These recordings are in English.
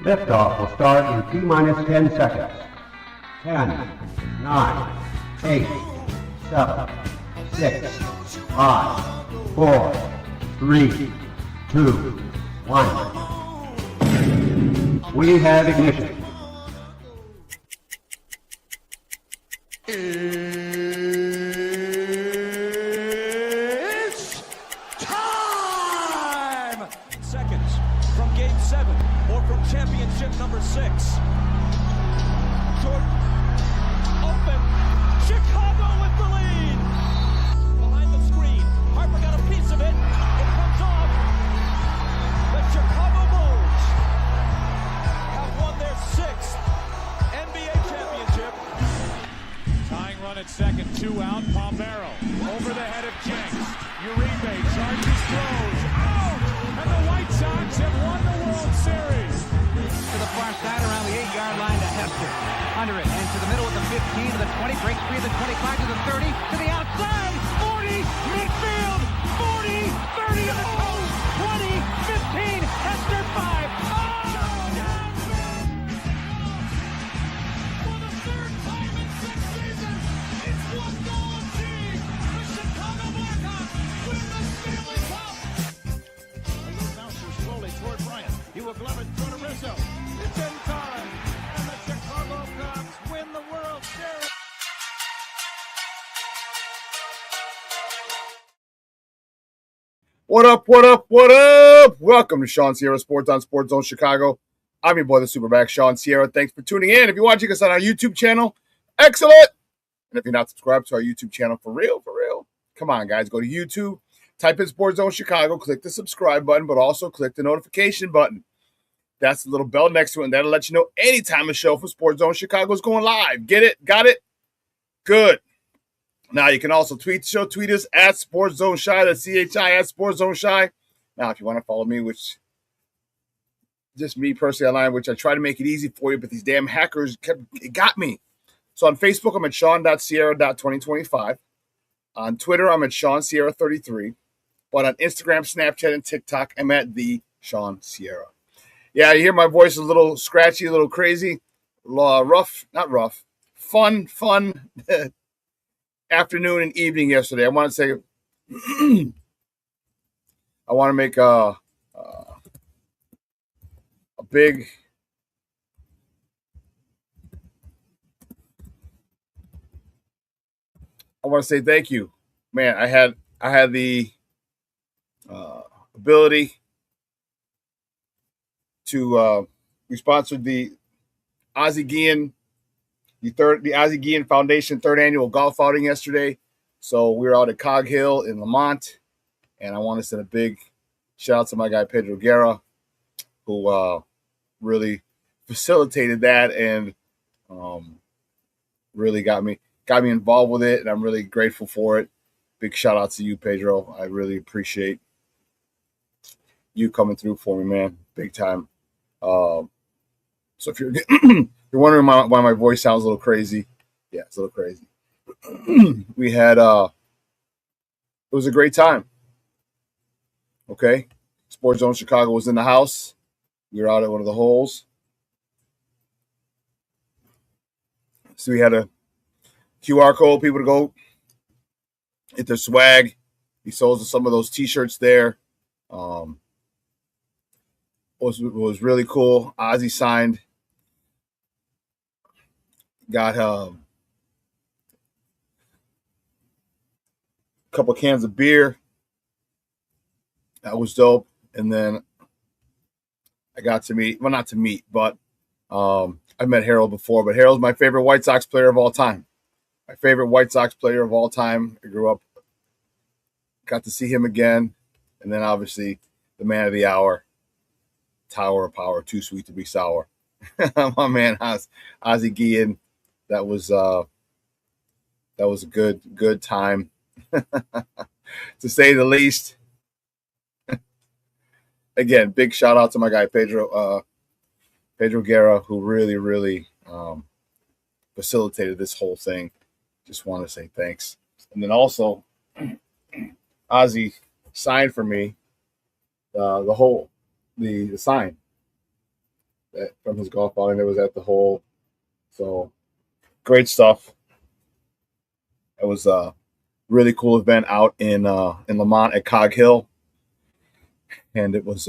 Liftoff will start in T-minus 10 seconds. 10, 9, 8, 7, 6, 5, 4, 3, 2, 1. We have ignition. It's time! Seconds from Game 7 or from championship number 6. Jordan, open, Chicago with the lead! Behind the screen, Harper got a piece of it, it comes off. The Chicago Bulls have won their 6th NBA championship. Tying run at second, 2 out, Pompero over the head of Jenks. Uribe charges, throws, out! And the White Sox have won the World Series. To the far side around the 8-yard line to Hester. Under it, and to the middle of the 15, to the 20, break free of the 25, to the 30, to the outside, 40, midfield, 40, 30 of the coast, 20, 15, Hester 5. Oh! For the 3rd time in 6 seasons, it's one goal achieved. The Chicago Blackhawks win the Stanley Cup. A little bouncer slowly toward Bryant. He will glove it toward Rizzo. It's in time, and the Chicago Cubs win the World Series. What up, what up, what up? Welcome to ShawnSierraSports on Sports Zone Chicago. I'm your boy, the SuperBack, Shawn Sierra. Thanks for tuning in. If you're watching us on our YouTube channel, excellent. And if you're not subscribed to our YouTube channel, for real, come on, guys. Go to YouTube, type in Sports Zone Chicago, click the subscribe button, but also click the notification button. That's the little bell next to it, and that'll let you know anytime a show from Sports Zone Chicago is going live. Get it? Got it? Good. Now, you can also tweet the show. Tweet us at Sports Zone Shy. That's CHI at Sports Zone Shy. Now, if you want to follow me, which just me personally online, which I try to make it easy for you, but these damn hackers got me. So on Facebook, I'm at Shawn.Sierra.2025. On Twitter, I'm at ShawnSierra33. But on Instagram, Snapchat, and TikTok, I'm at the Shawn Sierra. Yeah, you hear my voice a little scratchy, a little crazy, not rough, fun afternoon and evening yesterday. I want to say, I want to make a big, I want to say thank you, man. I had the ability to we sponsored the Ozzie Guillen Foundation 3rd annual golf outing yesterday. So we were out at Cog Hill in Lamont, and I want to send a big shout out to my guy Pedro Guerra, who really facilitated that and really got me involved with it, and I'm really grateful for it. Big shout out to you, Pedro. I really appreciate you coming through for me, man, big time. So if you're you're wondering why my voice sounds a little crazy, yeah, it's a little crazy. We had it was a great time. Okay, Sports Zone Chicago was in the house. We were out at one of the holes, so we had a QR code, people to go get their swag. He sold some of those T-shirts there. Was really cool. Ozzy signed. Got a couple cans of beer. That was dope. And then I got to meet, well, not to meet, but I met Harold before, but Harold's my favorite White Sox player of all time. My favorite White Sox player of all time. I grew up, got to see him again. And then obviously the man of the hour, Tower of Power, too sweet to be sour. My man, Ozzie Guillen. That was a good time, to say the least. Again, big shout out to my guy Pedro Guerra, who really facilitated this whole thing. Just want to say thanks. And then also, Ozzy signed for me the hole, the sign that from his golf outing that was at the hole. So great stuff. It was a really cool event out in Lamont at Cog Hill, and it was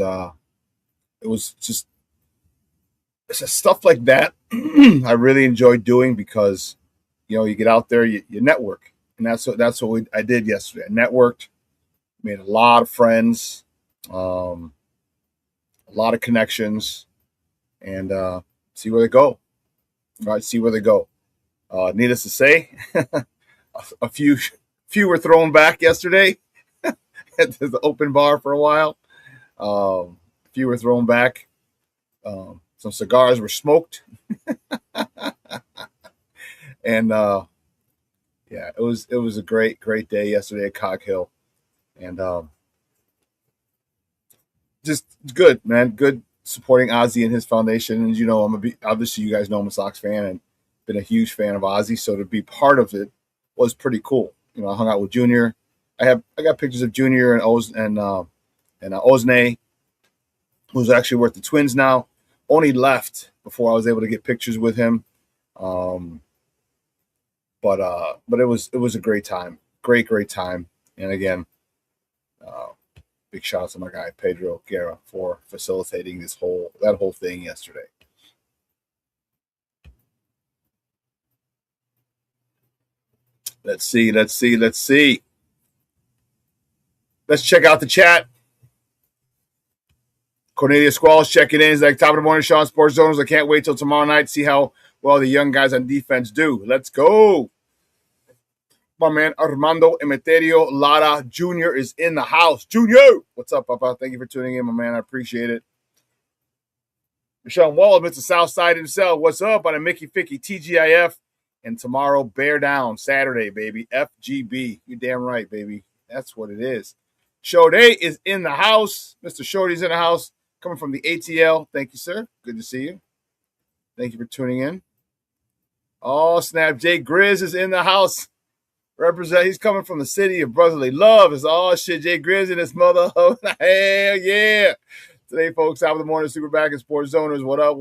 just stuff like that. I really enjoy doing because you get out there, you network, and that's what I did yesterday. I networked, made a lot of friends, a lot of connections, and see where they go. All right, see where they go. Needless to say, a few were thrown back yesterday at the open bar for a while. A few were thrown back. Some cigars were smoked, and yeah, it was a great day yesterday at Cog Hill, and just good, man. Good supporting Ozzy and his foundation. And obviously you guys know I'm a Sox fan and been a huge fan of Ozzy, so to be part of it was pretty cool. I hung out with Junior. I got pictures of Junior and Ozne, who's actually with the Twins now. Only left before I was able to get pictures with him. But it was a great time. Great time. And again, big shout out to my guy Pedro Guerra for facilitating that whole thing yesterday. Let's see. Let's check out the chat. Cornelia Squalls checking in. He's like, top of the morning, Shawn Sports Zoners. I can't wait till tomorrow night to see how well the young guys on defense do. Let's go. My man Armando Emeterio Lara Jr. is in the house. Junior, what's up, Papa? Thank you for tuning in, my man. I appreciate it. Michelle Wall, Mr. Southside himself. What's up on a Mickey Ficky TGIF? And tomorrow, bear down. Saturday, baby. FGB. You damn right, baby. That's what it is. Shode is in the house. Mr. Shode's in the house. Coming from the ATL. Thank you, sir. Good to see you. Thank you for tuning in. Oh, snap. Jay Grizz is in the house. He's coming from the city of brotherly love. It's all shit. Jay Grizz and his mother. Hell yeah. Today, folks, top of the morning, SuperBack and Sports Zoners. What up?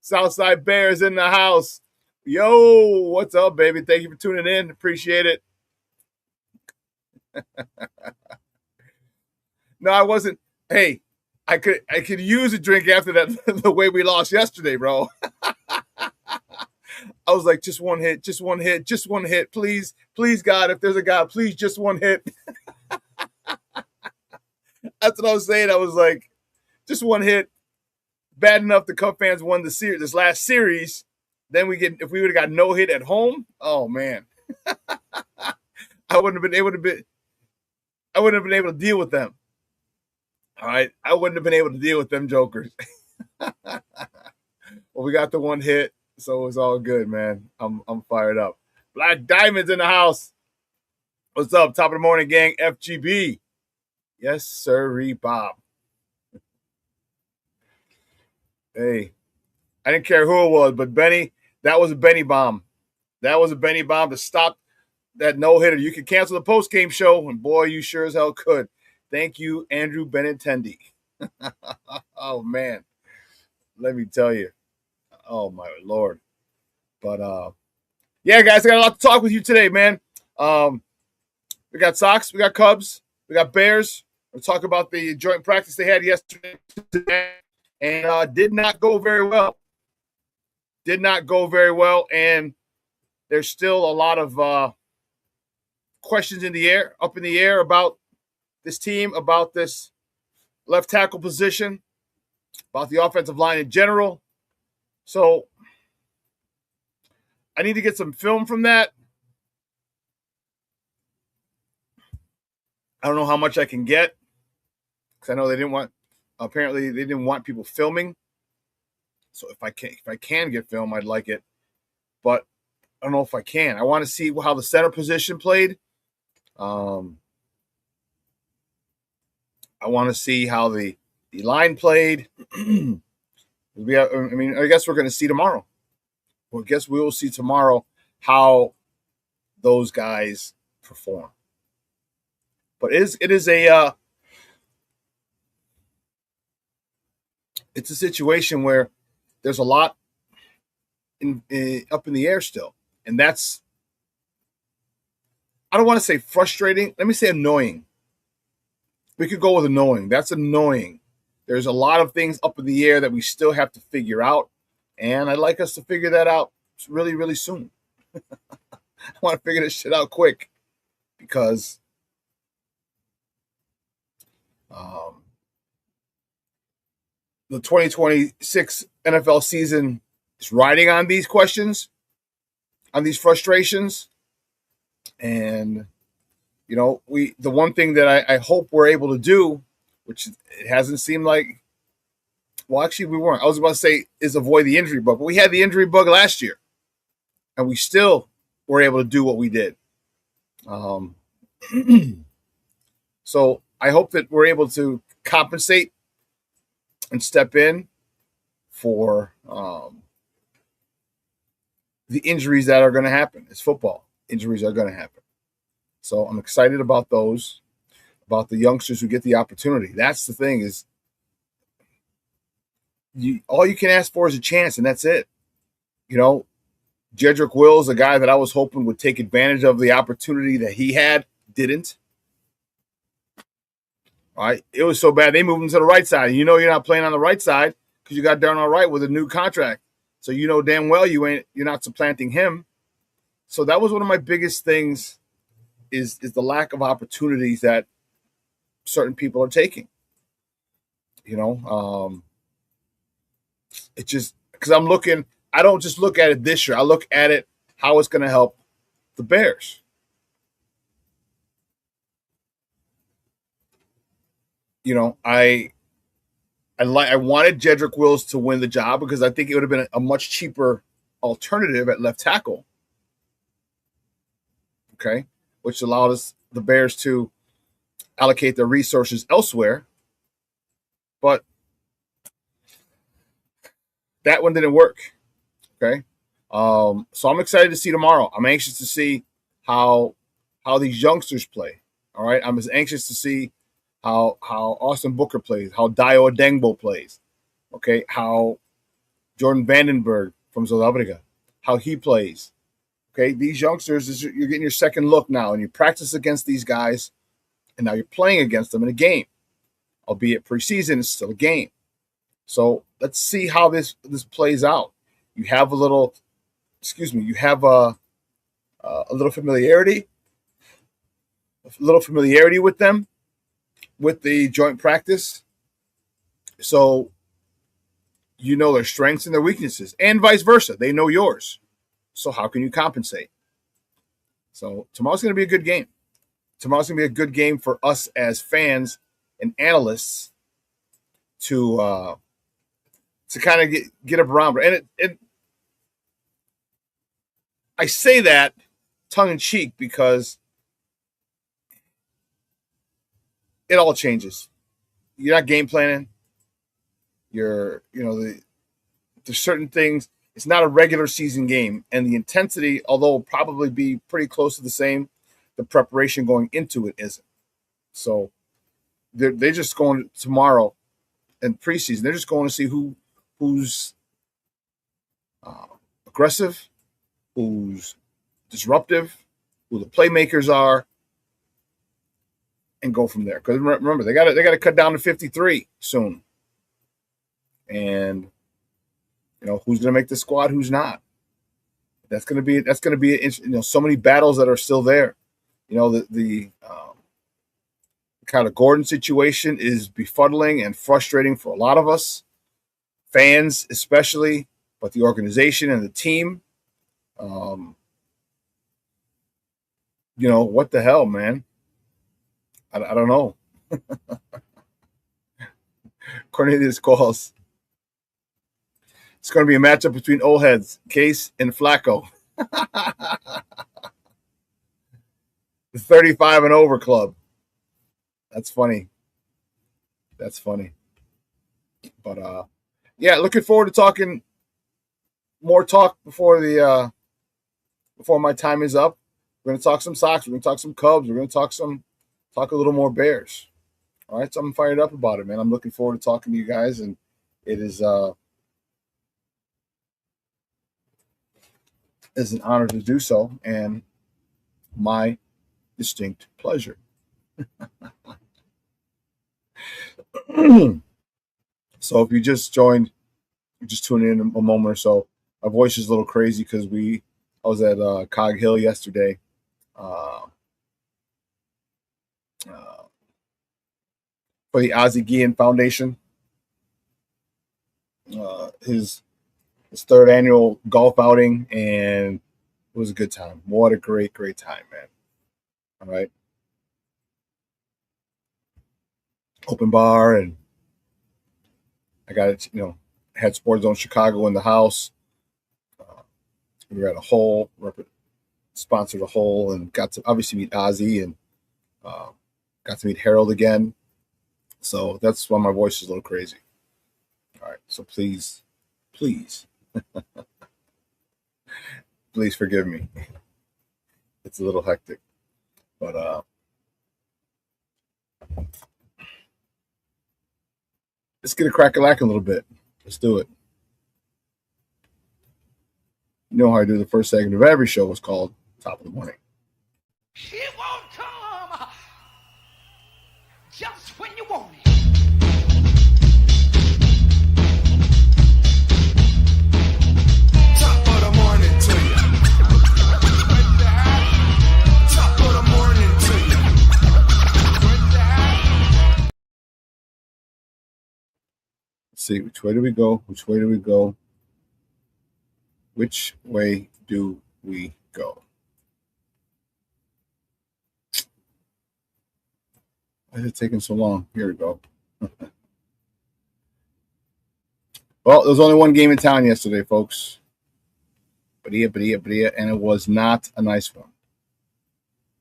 Southside Bears in the house. Yo, what's up, baby? Thank you for tuning in. Appreciate it. No, I wasn't. Hey, I could use a drink after that the way we lost yesterday, bro. I was like, just one hit, please, God, if there's a God, please, just one hit. That's what I was saying. I was like, just one hit. Bad enough the Cub fans won the series, this last series. Then if we would have got no hit at home, oh man, I wouldn't have been able to deal with them. All right, I wouldn't have been able to deal with them jokers. Well, we got the one hit, so it was all good, man. I'm fired up. Black Diamonds in the house. What's up? Top of the morning, gang. FGB. Yes, sir, Bob. Hey, I didn't care who it was, but Benny, that was a Benny bomb. That was a Benny bomb to stop that no-hitter. You could cancel the post-game show, and boy, you sure as hell could. Thank you, Andrew Benintendi. Oh, man. Let me tell you. Oh, my Lord. But, yeah, guys, I got a lot to talk with you today, man. We got Sox, we got Cubs, we got Bears. We'll talk about the joint practice they had yesterday and did not go very well. And there's still a lot of questions up in the air about this team, about this left tackle position, about the offensive line in general. So I need to get some film from that. I don't know how much I can get because I know they didn't want people filming. So if I can get film, I'd like it. But I don't know if I can. I want to see how the center position played. I want to see how the line played. I guess we're going to see tomorrow. Well, I guess we will see tomorrow how those guys perform. But it's a situation where there's a lot up in the air still, and that's, I don't want to say frustrating. Let me say annoying. We could go with annoying. That's annoying. There's a lot of things up in the air that we still have to figure out, and I'd like us to figure that out really, really soon. I want to figure this shit out quick because the 2026 NFL season is riding on these questions, on these frustrations. And, you know, the one thing that I hope we're able to do, which it hasn't seemed like, well, actually we weren't. I was about to say is avoid the injury bug, but we had the injury bug last year, and we still were able to do what we did. So I hope that we're able to compensate and step in for the injuries that are going to happen. It's football. Injuries are going to happen. So I'm excited about those, about the youngsters who get the opportunity. That's the thing is, all you can ask for is a chance, and that's it. You know, Jedrick Wills, a guy that I was hoping would take advantage of the opportunity that he had, didn't. All right, it was so bad they moved him to the right side. You know you're not playing on the right side because you got Darnell Wright with a new contract. So you know damn well you're not supplanting him. So that was one of my biggest things is the lack of opportunities that certain people are taking. You know, it just because I don't just look at it this year. I look at it how it's going to help the Bears. You know, I wanted Jedrick Wills to win the job because I think it would have been a much cheaper alternative at left tackle. Okay, which allowed the Bears to allocate their resources elsewhere. But that one didn't work. Okay, so I'm excited to see tomorrow. I'm anxious to see how these youngsters play. All right, I'm as anxious to see how Austin Booker plays, how Dio Adengbo plays. Okay, how Jordan Vandenberg from Zolabriga, how he plays. Okay, these youngsters, you're getting your second look now, and you practice against these guys, and now you're playing against them in a game. Albeit preseason, it's still a game. So let's see how this plays out. You have a little familiarity with them, with the joint practice. So you know their strengths and their weaknesses, and vice versa. They know yours. So how can you compensate? So tomorrow's going to be a good game. Tomorrow's going to be a good game for us as fans and analysts to kind of get up around. And I say that tongue in cheek because it all changes. You're not game planning. There's certain things. It's not a regular season game, and the intensity, although will probably be pretty close to the same, the preparation going into it isn't. So they're just going tomorrow in preseason. They're just going to see who's aggressive, who's disruptive, who the playmakers are, and go from there. Because remember, they got to cut down to 53 soon, and you know who's going to make the squad, who's not. That's going to be so many battles that are still there. You know the kind of Gordon situation is befuddling and frustrating for a lot of us, fans especially, but the organization and the team. What the hell, man? I don't know. Cornelius calls. It's going to be a matchup between old heads, Case and Flacco. The 35 and over club. That's funny. But yeah, looking forward to talking more talk before my time is up. We're going to talk some Sox. We're going to talk some Cubs. We're going to talk some talk a little more Bears. All right, so I'm fired up about it, man. I'm looking forward to talking to you guys, and it is an honor to do so, and my distinct pleasure. So if you just joined, you just tuned in a moment or so, my voice is a little crazy because I was at Cog Hill yesterday. For the Ozzie Guillen Foundation, his third annual golf outing, and it was a good time. What a great time, man. All right. Open bar, and I got it, had Sports Zone Chicago in the house. We were at a hole, sponsored a hole, and got to obviously meet Ozzie, and got to meet Harold again. So that's why my voice is a little crazy. All right. So please, please forgive me. It's a little hectic. But let's get a crack-a-lack a little bit. Let's do it. You know how I do the first segment of every show is called Top of the Morning. It won't come just when you want it. Top of the morning to you. Top of the morning to you. Let's see, which way do we go? Which way do we go? Which way do we go? Why is it taking so long? Here we go. Well, there was only one game in town yesterday, folks. But and it was not a nice one.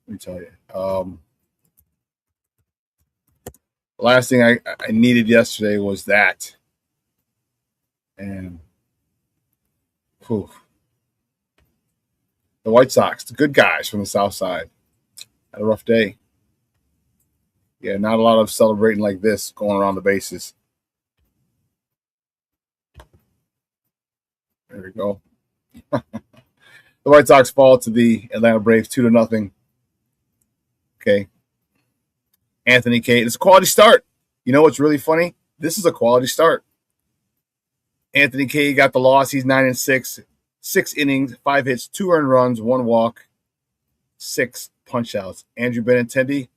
Let me tell you. The last thing I needed yesterday was that. And whew, the White Sox, the good guys from the South Side, had a rough day. Yeah, not a lot of celebrating like this going around the bases. There we go. The White Sox fall to the Atlanta Braves 2-0. Okay. Anthony Kate. It's a quality start. You know what's really funny? This is a quality start. Anthony Kate got the loss. He's 9-6. 6 innings, 5 hits, 2 earned runs, 1 walk, 6 punch-outs. Andrew Benintendi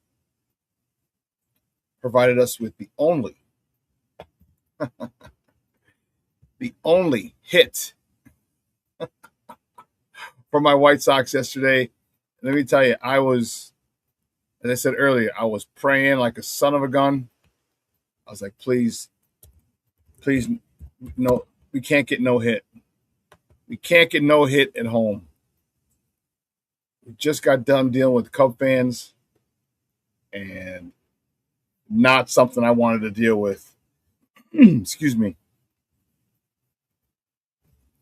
provided us with the only hit for my White Sox yesterday. Let me tell you, I was, as I said earlier, I was praying like a son of a gun. I was like, please, no, we can't get no hit. We can't get no hit at home. We just got done dealing with Cub fans, and not something I wanted to deal with. Excuse me.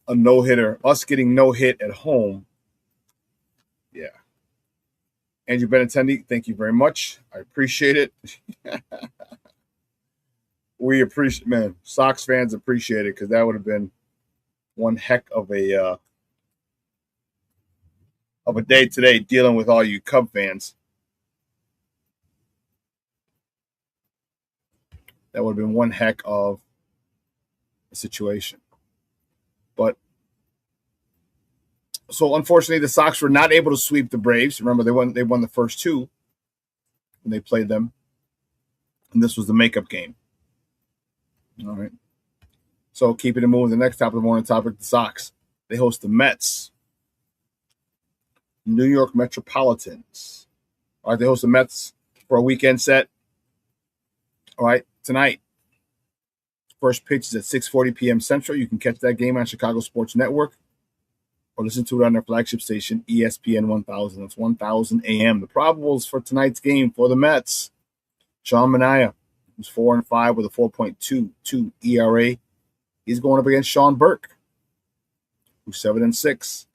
A no-hitter. Us getting no hit at home. Yeah. Andrew Benintendi, thank you very much. I appreciate it. We appreciate, man, Sox fans appreciate it, because that would have been one heck of a day today dealing with all you Cub fans. That would have been one heck of a situation. But so unfortunately, the Sox were not able to sweep the Braves. Remember, they won the first 2 when they played them, and this was the makeup game. All right. So keeping it moving, the next top of the morning topic, the Sox. They host the Mets. New York Metropolitans. All right, they host the Mets for a weekend set. All right, tonight. First pitch is at 6:40 p.m. Central. You can catch that game on Chicago Sports Network or listen to it on their flagship station, ESPN 1000. That's 1000 a.m. The probables for tonight's game for the Mets. Sean Manaea, who's 4-5 with a 4.22 ERA. He's going up against Sean Burke, who's 7-6.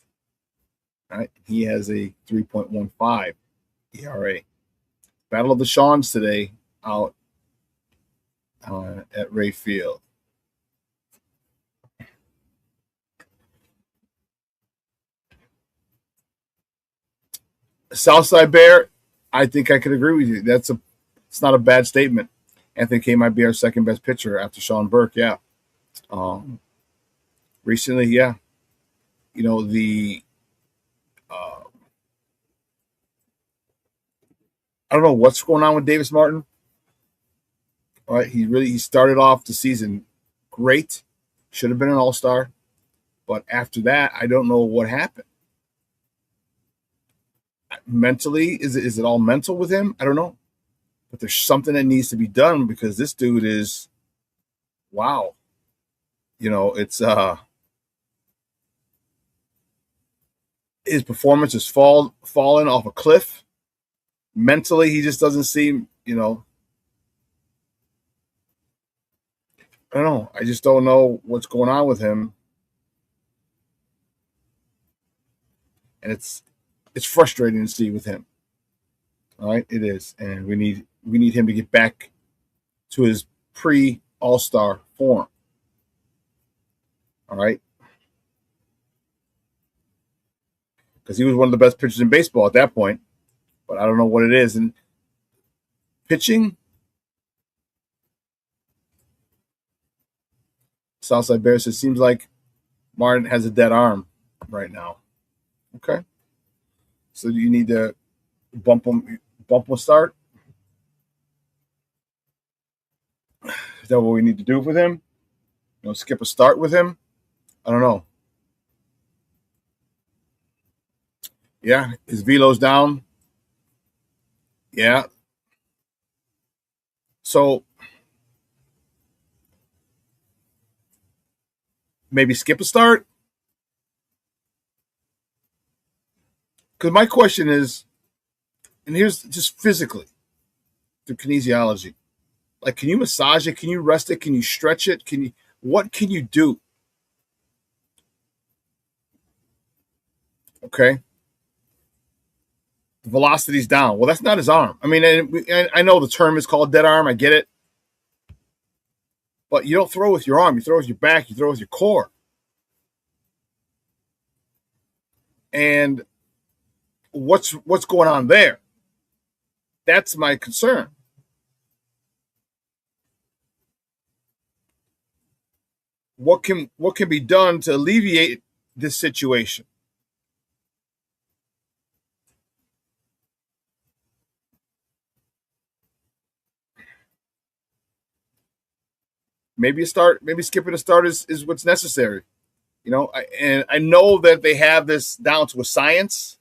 All right, he has a 3.15 ERA. Battle of the Shawns today out at Ray Field. Southside Bear, I think I could agree with you. It's not a bad statement. Anthony Kay might be our second best pitcher after Sean Burke. Yeah. Recently, yeah. You know, I don't know what's going on with Davis Martin. All right, he started off the season great. Should have been an all-star. But after that, I don't know what happened. Mentally, is it all mental with him? I don't know. But there's something that needs to be done because this dude is, wow. You know, it's his performance has fallen off a cliff. Mentally, he just doesn't seem, you know, I don't know. I just don't know what's going on with him. And it's frustrating to see with him. All right, it is. And we need him to get back to his pre-All-Star form. All right? Because he was one of the best pitchers in baseball at that point. But I don't know what it is. And pitching, Southside Bears, it seems like Martin has a dead arm right now. Okay. So you need to bump him start. Is that what we need to do with him? You know, skip a start with him? I don't know. Yeah, his velo's down. Yeah. So maybe skip a start? Because my question is, and here's just physically, through kinesiology, like, can you massage it? Can you rest it? Can you stretch it? What can you do? Okay. The velocity's down. Well, that's not his arm. I mean, I know the term is called dead arm. I get it. But you don't throw with your arm. You throw with your back. You throw with your core. And what's going on there? That's my concern. What can be done to alleviate this situation? Maybe skipping a start is what's necessary. You know, I know that they have this down to a science.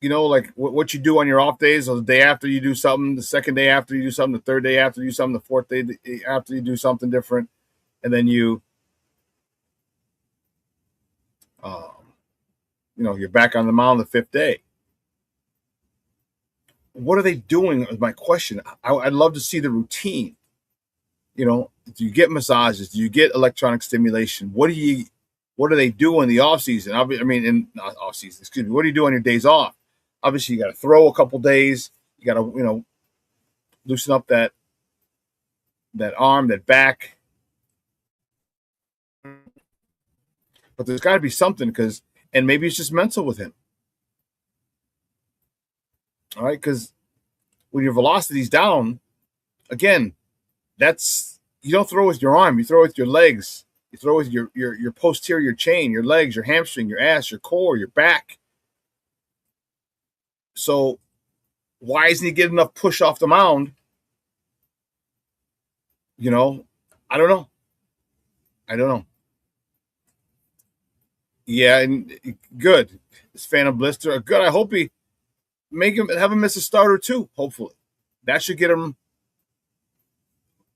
You know, like what you do on your off days, or the day after you do something, the second day after you do something, the third day after you do something, the fourth day after you do something different, and then you know, you're back on the mound the fifth day. What are they doing is my question. I'd love to see the routine. You know, do you get massages? Do you get electronic stimulation? What do they do in the off season? I mean, not off season. Excuse me. What do you do on your days off? Obviously, you got to throw a couple days. You got to, you know, loosen up that arm, that back. But there's got to be something and maybe it's just mental with him. All right, because when your velocity's down, again, you don't throw with your arm. You throw with your legs. You throw with your posterior chain, your legs, your hamstring, your ass, your core, your back. So why isn't he getting enough push off the mound? You know, I don't know. Yeah, and good. This Phantom Blister, good. I hope he have him miss a start or two, hopefully. That should get him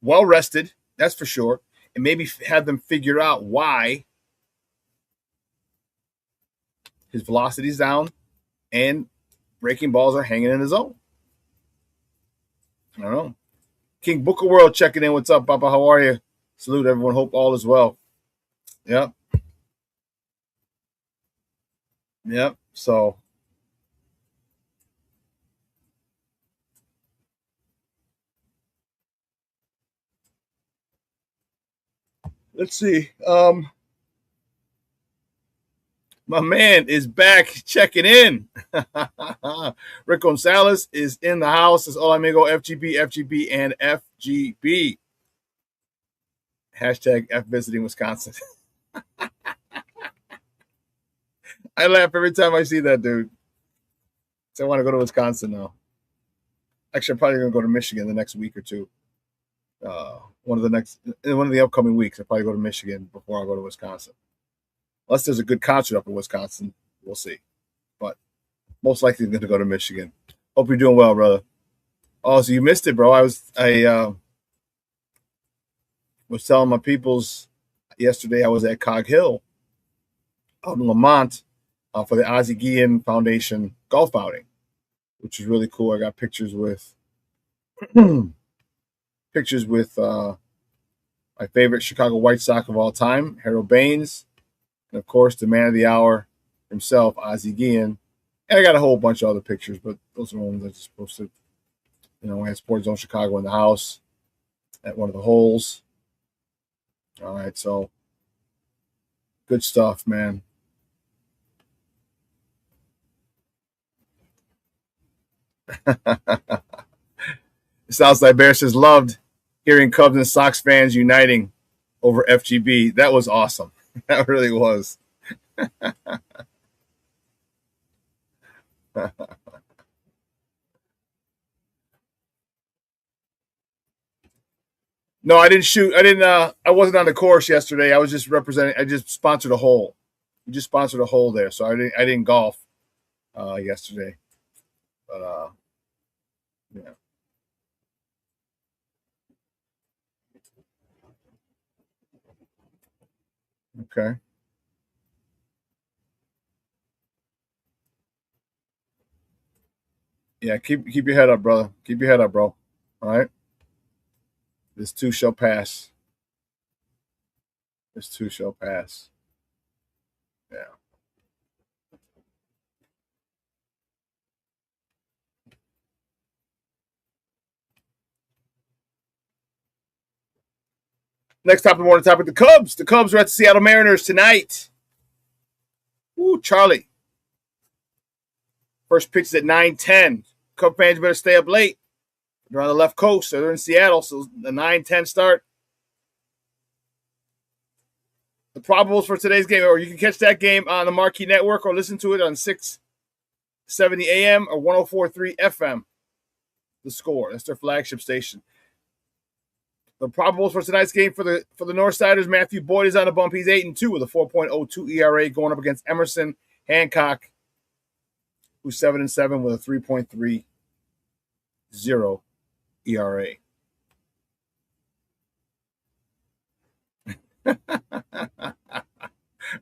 well rested, that's for sure. And maybe have them figure out why his velocity's down and breaking balls are hanging in his zone. I don't know. King Booker World checking in. What's up, Papa? How are you? Salute everyone. Hope all is well. Yep. So Let's see. My man is back checking in. Rick Gonzalez is in the house. It's Hola Amigo, FGB, FGB, and FGB. Hashtag F visiting Wisconsin. I laugh every time I see that, dude. So I want to go to Wisconsin now. Actually, I'm probably going to go to Michigan the next week or two. One of the upcoming weeks, I'll probably go to Michigan before I go to Wisconsin. Unless there's a good concert up in Wisconsin, we'll see. But most likely I'm going to go to Michigan. Hope you're doing well, brother. Oh, so you missed it, bro. I was telling my peoples yesterday I was at Cog Hill out in Lamont for the Ozzie Guillen Foundation golf outing, which is really cool. I got pictures with my favorite Chicago White Sox of all time, Harold Baines, and of course the man of the hour himself, Ozzie Guillen. And I got a whole bunch of other pictures, but those are the ones I just posted. We had Sports Zone Chicago in the house at one of the holes. All right, so good stuff, man. Southside Bear says loved hearing Cubs and Sox fans uniting over FGB. That was awesome. That really was. No, I didn't shoot. I wasn't on the course yesterday. I was just representing. I just sponsored a hole. We just sponsored a hole there, so I didn't golf yesterday. But yeah. Okay. Yeah, keep your head up, brother. Keep your head up, bro. All right. This too shall pass. This too shall pass. Yeah. Next top of the morning topic, the Cubs. The Cubs are at the Seattle Mariners tonight. Ooh, Charlie. First pitch is at 9:10. Cub fans better stay up late. They're on the left coast, so they're in Seattle, so the 9:10 start. The probables for today's game, or you can catch that game on the Marquee Network or listen to it on 670 AM or 104.3 FM. The Score. That's their flagship station. The probables for tonight's game for the Northsiders, Matthew Boyd is on the bump. He's 8-2 with a 4.02 ERA going up against Emerson Hancock, who's 7-7 with a 3.30 ERA.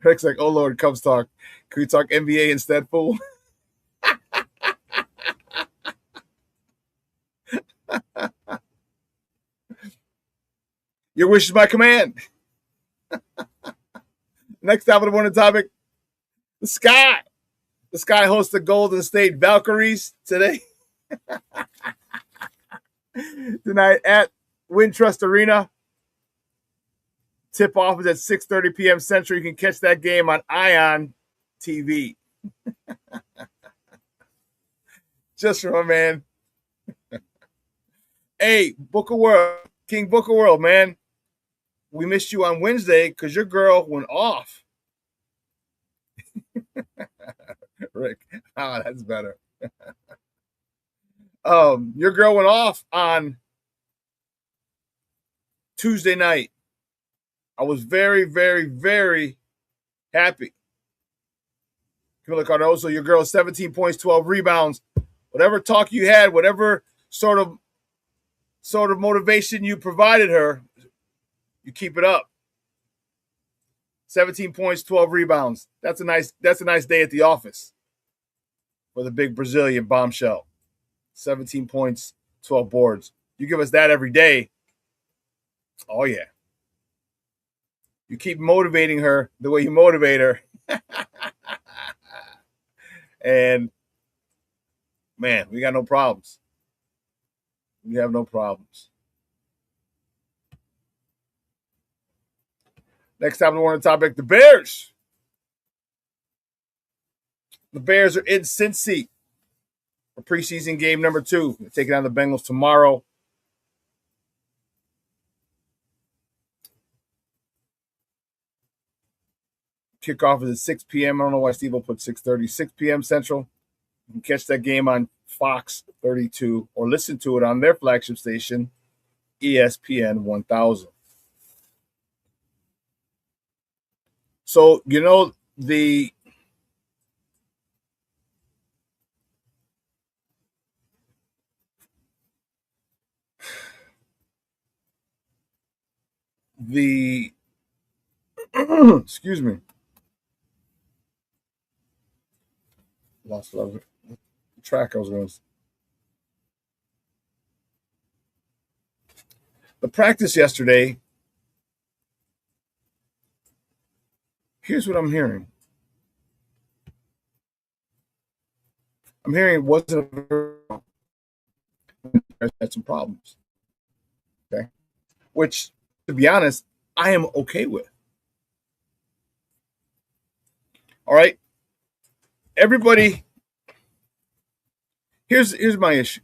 Rick's like, oh Lord, Cubs talk. Can we talk NBA instead, fool? Your wish is my command. Next top of the morning topic, the Sky. The Sky hosts the Golden State Valkyries today. Tonight at Wintrust Arena. Tip-off is at 6:30 p.m. Central. You can catch that game on Ion TV. Just for my man. Hey, Booker World, King Booker World, man. We missed you on Wednesday because your girl went off. Rick, that's better. Your girl went off on Tuesday night. I was very, very, very happy. Camila Cardoso, your girl, 17 points, 12 rebounds. Whatever talk you had, whatever sort of motivation you provided her, you keep it up. 17 points, 12 rebounds. That's a nice day at the office for the big Brazilian bombshell. 17 points, 12 boards. You give us that every day. Oh, yeah. You keep motivating her the way you motivate her. And, man, we got no problems. We have no problems. Next time on the topic, the Bears. The Bears are in Cincy for preseason game number 2. They're taking on the Bengals tomorrow. Kickoff is at 6 p.m. I don't know why Steve will put 6:30. 6 p.m. Central. You can catch that game on Fox 32 or listen to it on their flagship station, ESPN 1000. So, you know, the excuse me. Lost the track I was going to. The practice yesterday, here's what I'm hearing. I'm hearing it wasn't had some problems. Okay. Which, to be honest, I am okay with. All right. Everybody, here's my issue.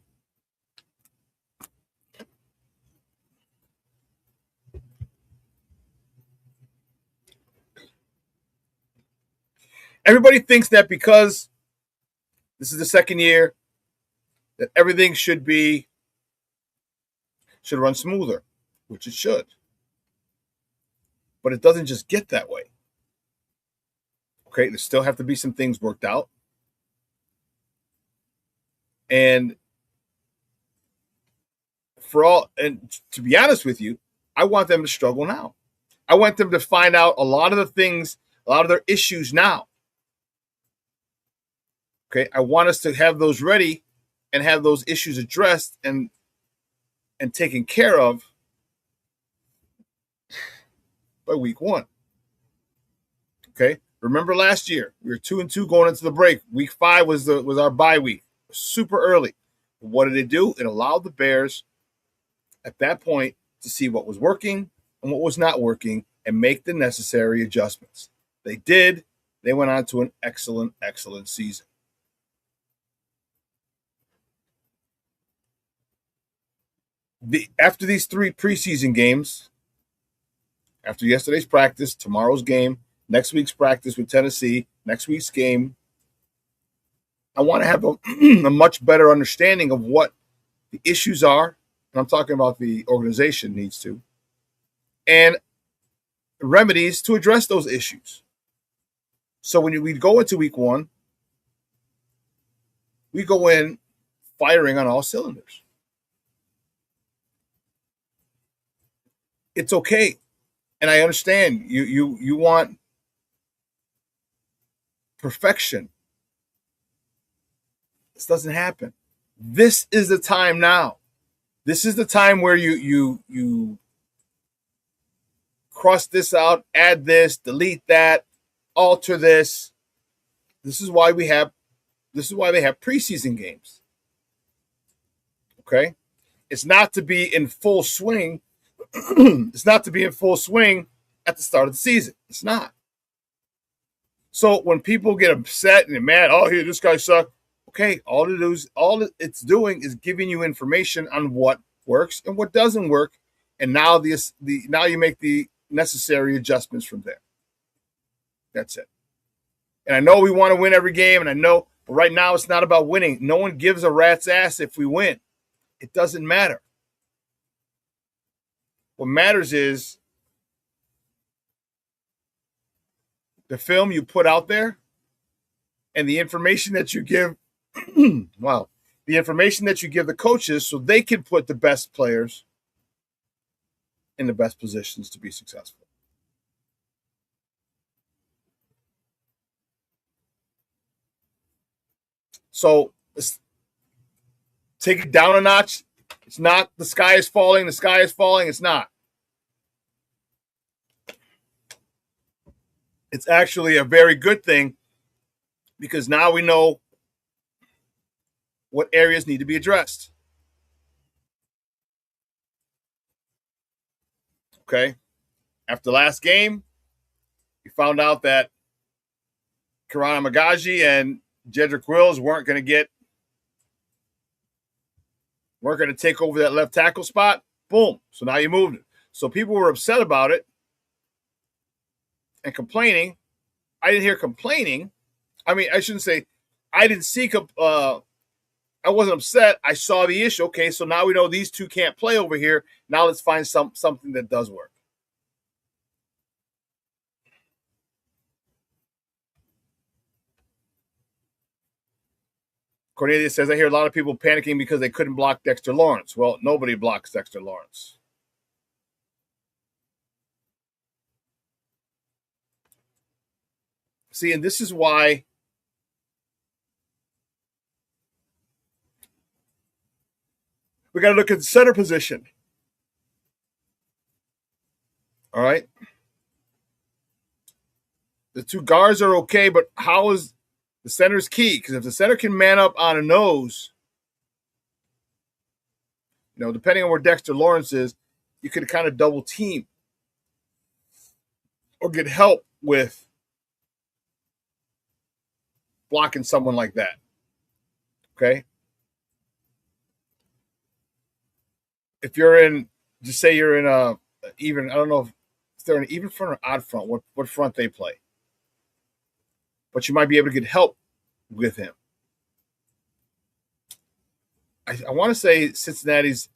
Everybody thinks that because this is the second year, that everything should run smoother, which it should. But it doesn't just get that way. Okay, there still have to be some things worked out. And to be honest with you, I want them to struggle now. I want them to find out a lot of the things, a lot of their issues now. Okay, I want us to have those ready and have those issues addressed and taken care of by week 1. Okay, remember last year we were 2-2 going into the break. Week 5 was our bye week, super early. What did it do? It allowed the Bears at that point to see what was working and what was not working and make the necessary adjustments. They did. They went on to an excellent, excellent season. After these 3 preseason games, after yesterday's practice, tomorrow's game, next week's practice with Tennessee, next week's game, I want to have a much better understanding of what the issues are, and I'm talking about the organization needs to, and remedies to address those issues. So when we go into week 1, we go in firing on all cylinders. It's okay. And I understand you want perfection. This doesn't happen. This is the time now. This is the time where you cross this out, add this, delete that, alter this. This is why they have preseason games. Okay? It's not to be in full swing. It's not to be in full swing at the start of the season. It's not. So when people get upset and mad, oh, here, this guy sucked. Okay, all it's doing is giving you information on what works and what doesn't work, and now now you make the necessary adjustments from there. That's it. And I know we want to win every game, and I know, but right now it's not about winning. No one gives a rat's ass if we win. It doesn't matter. What matters is the film you put out there and the information that you give. Wow. The information that you give the coaches so they can put the best players in the best positions to be successful. So let's take it down a notch. It's not the sky is falling. The sky is falling. It's not. It's actually a very good thing because now we know what areas need to be addressed. Okay. After last game, You found out that Karan Amagaji and Jedrick Wills weren't going to take over that left tackle spot. Boom. So now you moved it. So people were upset about it and complaining. I didn't hear complaining. I mean, I shouldn't say I didn't seek I wasn't upset. I saw the issue. Okay, so now we know these two can't play over here. Now let's find something that does work. Cornelius says, I hear a lot of people panicking because they couldn't block Dexter Lawrence. Well, nobody blocks Dexter Lawrence. See, and this is why we got to look at the center position. All right. The two guards are okay, but how is the center's key? Because if the center can man up on a nose, depending on where Dexter Lawrence is, you could kind of double team or get help with blocking someone like that. Okay? If you're in, just say you're in a even, I don't know if they're an even front or odd front, what front they play. But you might be able to get help with him. I want to say Cincinnati's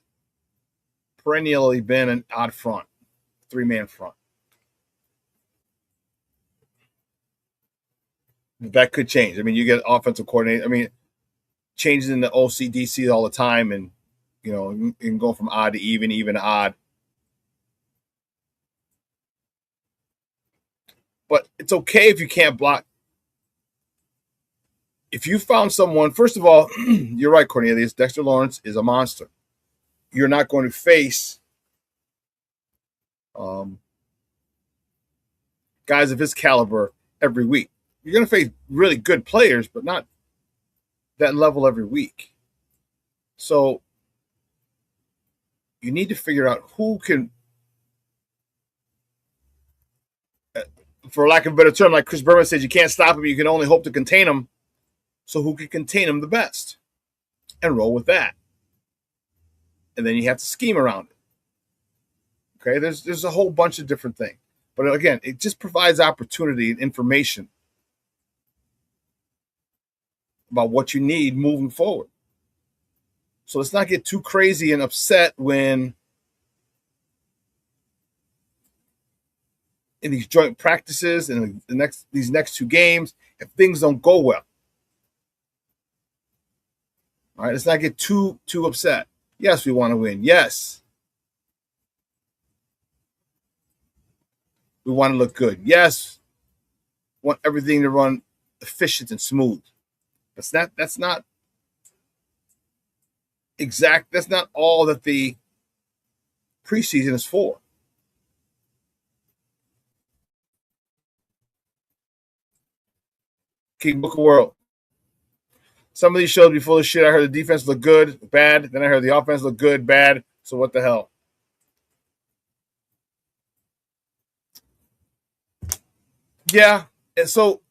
perennially been an odd front, 3-man front. That could change. I mean, you get offensive coordinator. I mean, changes in the OCDC all the time, and you can go from odd to even to odd. But it's okay if you can't block. If you found someone, first of all, you're right, Cornelius. Dexter Lawrence is a monster. You're not going to face guys of his caliber every week. You're going to face really good players, but not that level every week. So you need to figure out who can, for lack of a better term, like Chris Berman says, you can't stop him. You can only hope to contain him. So who can contain him the best? And roll with that. And then you have to scheme around it. Okay, there's a whole bunch of different things. But again, it just provides opportunity and information about what you need moving forward. So let's not get too crazy and upset when in these joint practices and these next two games, if things don't go well. All right, let's not get too upset. Yes, we want to win. Yes. We want to look good. Yes. We want everything to run efficient and smooth. That's not exact. That's not all that the preseason is for. King Book of World. Some of these shows be full of shit. I heard the defense look good, bad. Then I heard the offense look good, bad. So what the hell? Yeah. And so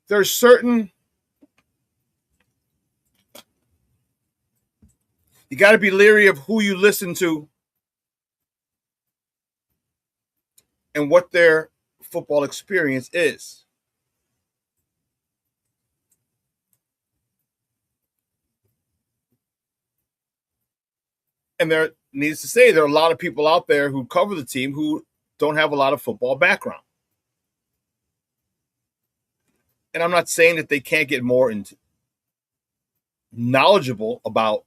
there's certain, you got to be leery of who you listen to and what their football experience is. And there, needs to say, there are a lot of people out there who cover the team who don't have a lot of football background. And I'm not saying that they can't get more knowledgeable about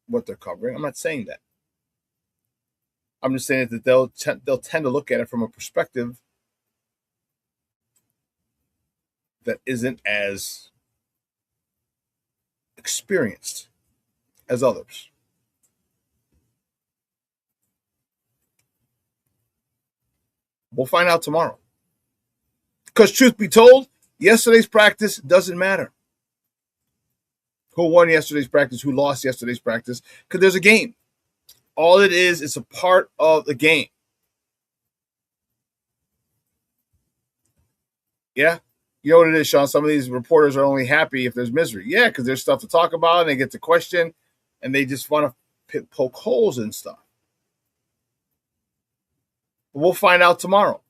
what they're covering. I'm not saying that. I'm just saying that they'll tend to look at it from a perspective that isn't as experienced as others. We'll find out tomorrow. Because truth be told, yesterday's practice doesn't matter. Who won yesterday's practice, who lost yesterday's practice, because there's a game. All it is a part of the game. Yeah. You know what it is, Shawn? Some of these reporters are only happy if there's misery. Yeah, because there's stuff to talk about, and they get to question, and they just want to poke holes in stuff. But we'll find out tomorrow.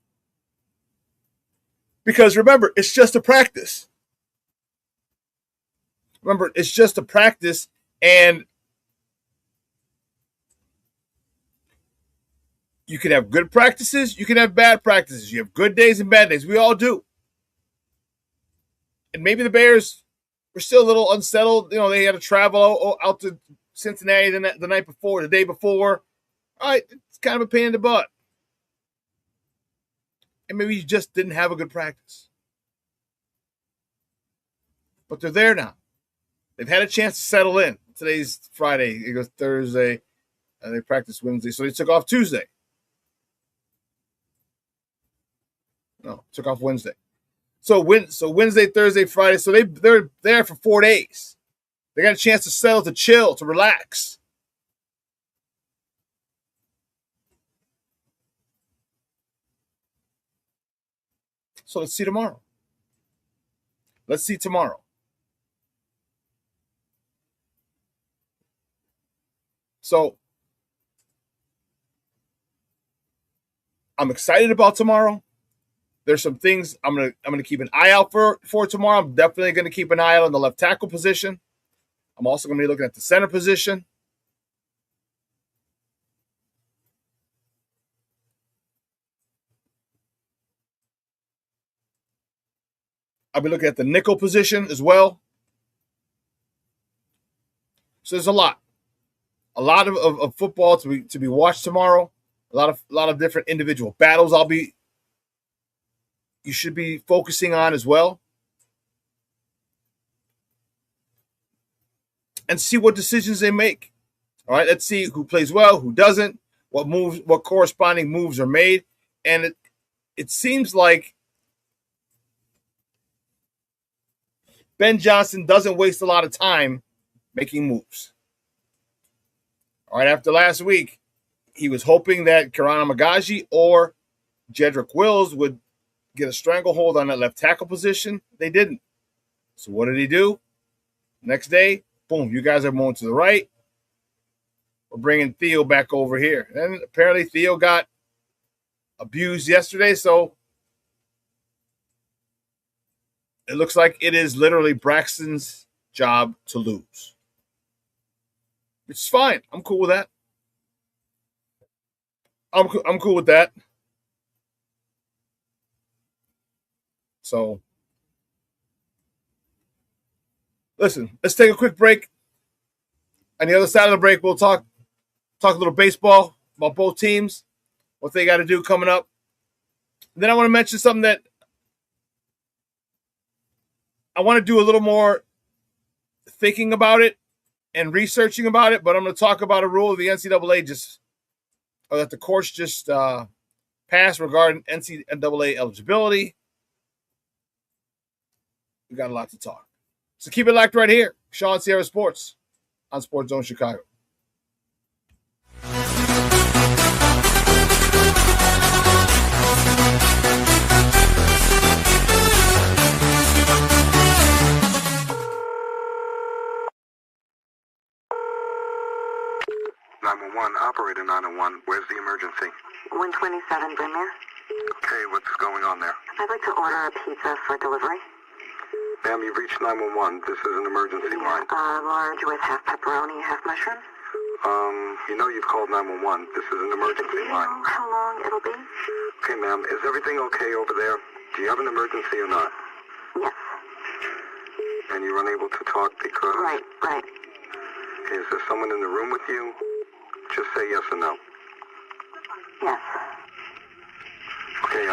Because remember, it's just a practice. Remember, it's just a practice, and you can have good practices, you can have bad practices. You have good days and bad days. We all do. And maybe the Bears were still a little unsettled. You know, they had to travel out to Cincinnati the night before, the day before. All right, it's kind of a pain in the butt. And maybe you just didn't have a good practice. But they're there now. They've had a chance to settle in. Today's Friday. It goes Thursday. They practiced Wednesday. So they took off Tuesday. No, took off Wednesday. So Wednesday, Thursday, Friday. So they're there for 4 days. They got a chance to settle, to chill, to relax. So let's see tomorrow. Let's see tomorrow. So I'm excited about tomorrow. There's some things I'm gonna keep an eye out for tomorrow. I'm definitely gonna keep an eye out on the left tackle position. I'm also gonna be looking at the center position. I'll be looking at the nickel position as well. So there's a lot of football to be watched tomorrow. A lot of different individual battles you should be focusing on as well. And see what decisions they make. All right, let's see who plays well, who doesn't, what corresponding moves are made. And it seems like Ben Johnson doesn't waste a lot of time making moves. All right, after last week, he was hoping that Kirana Magaji or Jedrick Wills would get a stranglehold on that left tackle position. They didn't. So what did he do? Next day, boom, you guys are moving to the right. We're bringing Theo back over here. And apparently Theo got abused yesterday, so it looks like it is literally Braxton's job to lose. Which is fine. I'm cool with that. I'm cool with that. So, listen, let's take a quick break. On the other side of the break, we'll talk a little baseball about both teams, what they got to do coming up. And then I want to mention something that I want to do a little more thinking about it and researching about it, but I'm going to talk about a rule of the NCAA that the courts just passed regarding NCAA eligibility. We got a lot to talk. So keep it locked right here. Shawn Sierra Sports on Sports Zone Chicago. Operator 901, where's the emergency? 127 Brynmere. Okay, what's going on there? I'd like to order a pizza for delivery. Ma'am, you've reached 911. This is an emergency line. Large with half pepperoni, half mushrooms. You know you've called 911. This is an emergency Do you line. know how long it'll be? Okay, ma'am, is everything okay over there? Do you have an emergency or not? Yes. And you're unable to talk because... Right. Is there someone in the room with you? Just say yes or no. Yes. Okay,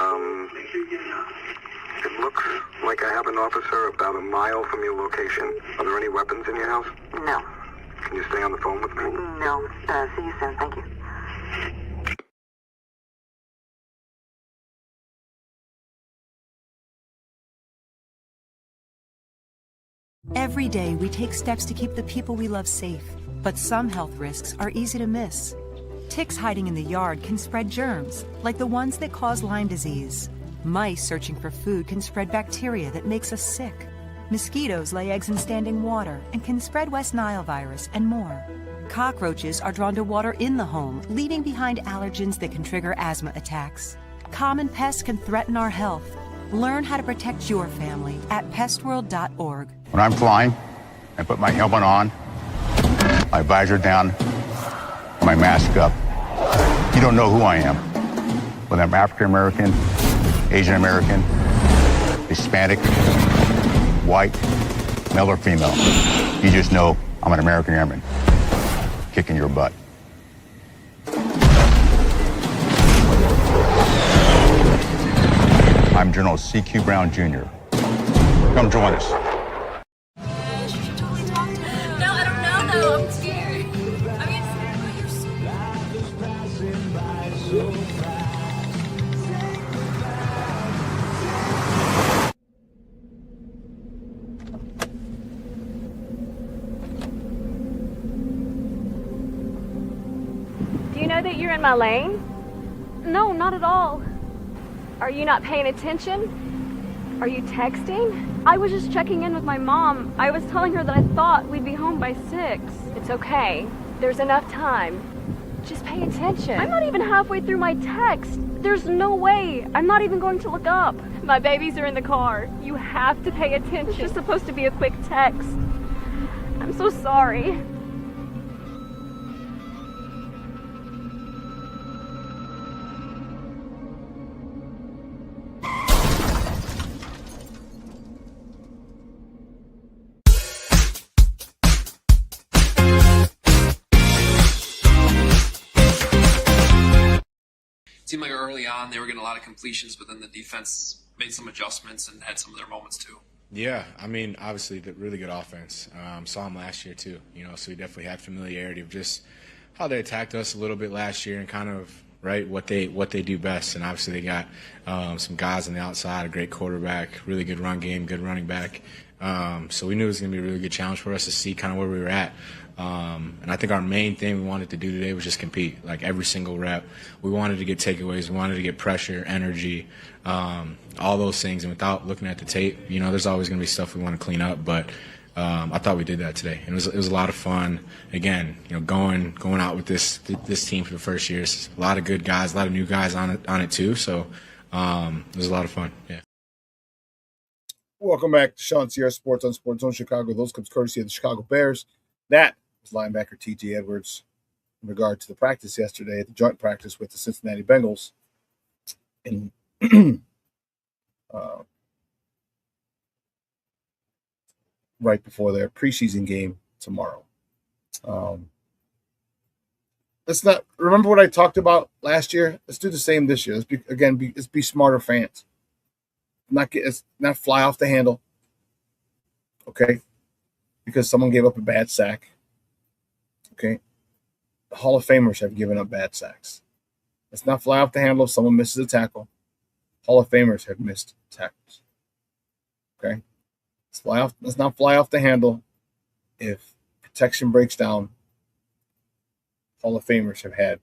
it looks like I have an officer about a mile from your location. Are there any weapons in your house? No. Can you stay on the phone with me? No. See you soon. Thank you. Every day, we take steps to keep the people we love safe, but some health risks are easy to miss. Ticks hiding in the yard can spread germs, like the ones that cause Lyme disease. Mice searching for food can spread bacteria that makes us sick. Mosquitoes lay eggs in standing water and can spread West Nile virus and more. Cockroaches are drawn to water in the home, leaving behind allergens that can trigger asthma attacks. Common pests can threaten our health. Learn how to protect your family at pestworld.org. When I'm flying, I put my helmet on, my visor down, my mask up. You don't know who I am. Whether I'm African American, Asian American, Hispanic, white, male or female. You just know I'm an American airman kicking your butt. I'm General C.Q. Brown Jr. Come join us. No, I don't know though. I'm scared. I mean, you're so... Do you know that you're in my lane? No, not at all. Are you not paying attention? Are you texting? I was just checking in with my mom. I was telling her that I thought we'd be home by 6. It's okay. There's enough time. Just pay attention. I'm not even halfway through my text. There's no way. I'm not even going to look up. My babies are in the car. You have to pay attention. It's just supposed to be a quick text. I'm so sorry. It seemed like early on they were getting a lot of completions, but then the defense made some adjustments and had some of their moments too. Yeah, I mean, obviously, the really good offense. Saw them last year too, so we definitely had familiarity of just how they attacked us a little bit last year and kind of what they do best. And obviously they got some guys on the outside, a great quarterback, really good run game, good running back. So we knew it was going to be a really good challenge for us to see kind of where we were at. And I think our main thing we wanted to do today was just compete, like every single rep. We wanted to get takeaways. We wanted to get pressure, energy, all those things. And without looking at the tape, there's always going to be stuff we want to clean up. But I thought we did that today. And it was a lot of fun. Again, going out with this team for the first year. It's a lot of good guys, a lot of new guys on it too. So it was a lot of fun. Yeah. Welcome back to ShawnSierraSports on Sports Zone Chicago. Those comes courtesy of the Chicago Bears. That was linebacker T.J. Edwards in regard to the practice yesterday, the joint practice with the Cincinnati Bengals. And right before their preseason game tomorrow. Let's not remember what I talked about last year. Let's do the same this year. Let's be smarter fans. Not fly off the handle. Okay? Because someone gave up a bad sack. Okay? The Hall of Famers have given up bad sacks. Let's not fly off the handle if someone misses a tackle. Hall of Famers have missed tackles. Okay? Let's not fly off the handle if protection breaks down. Hall of Famers have had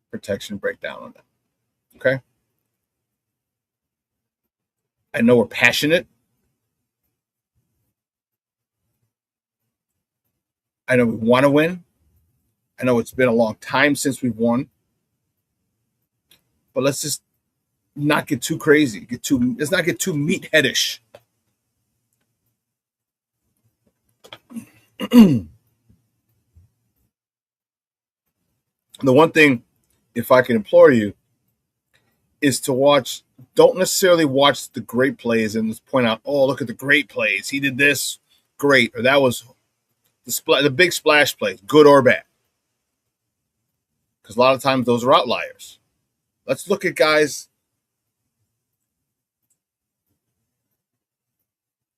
protection break down on them. Okay? I know we're passionate. I know we want to win. I know it's been a long time since we've won. But let's just not get too crazy. Let's not get too meatheadish. The one thing, if I can implore you, is to don't necessarily watch the great plays and just point out, oh, look at the great plays. He did this, great. Or that was the big splash plays, good or bad. Because a lot of times those are outliers. Let's look at guys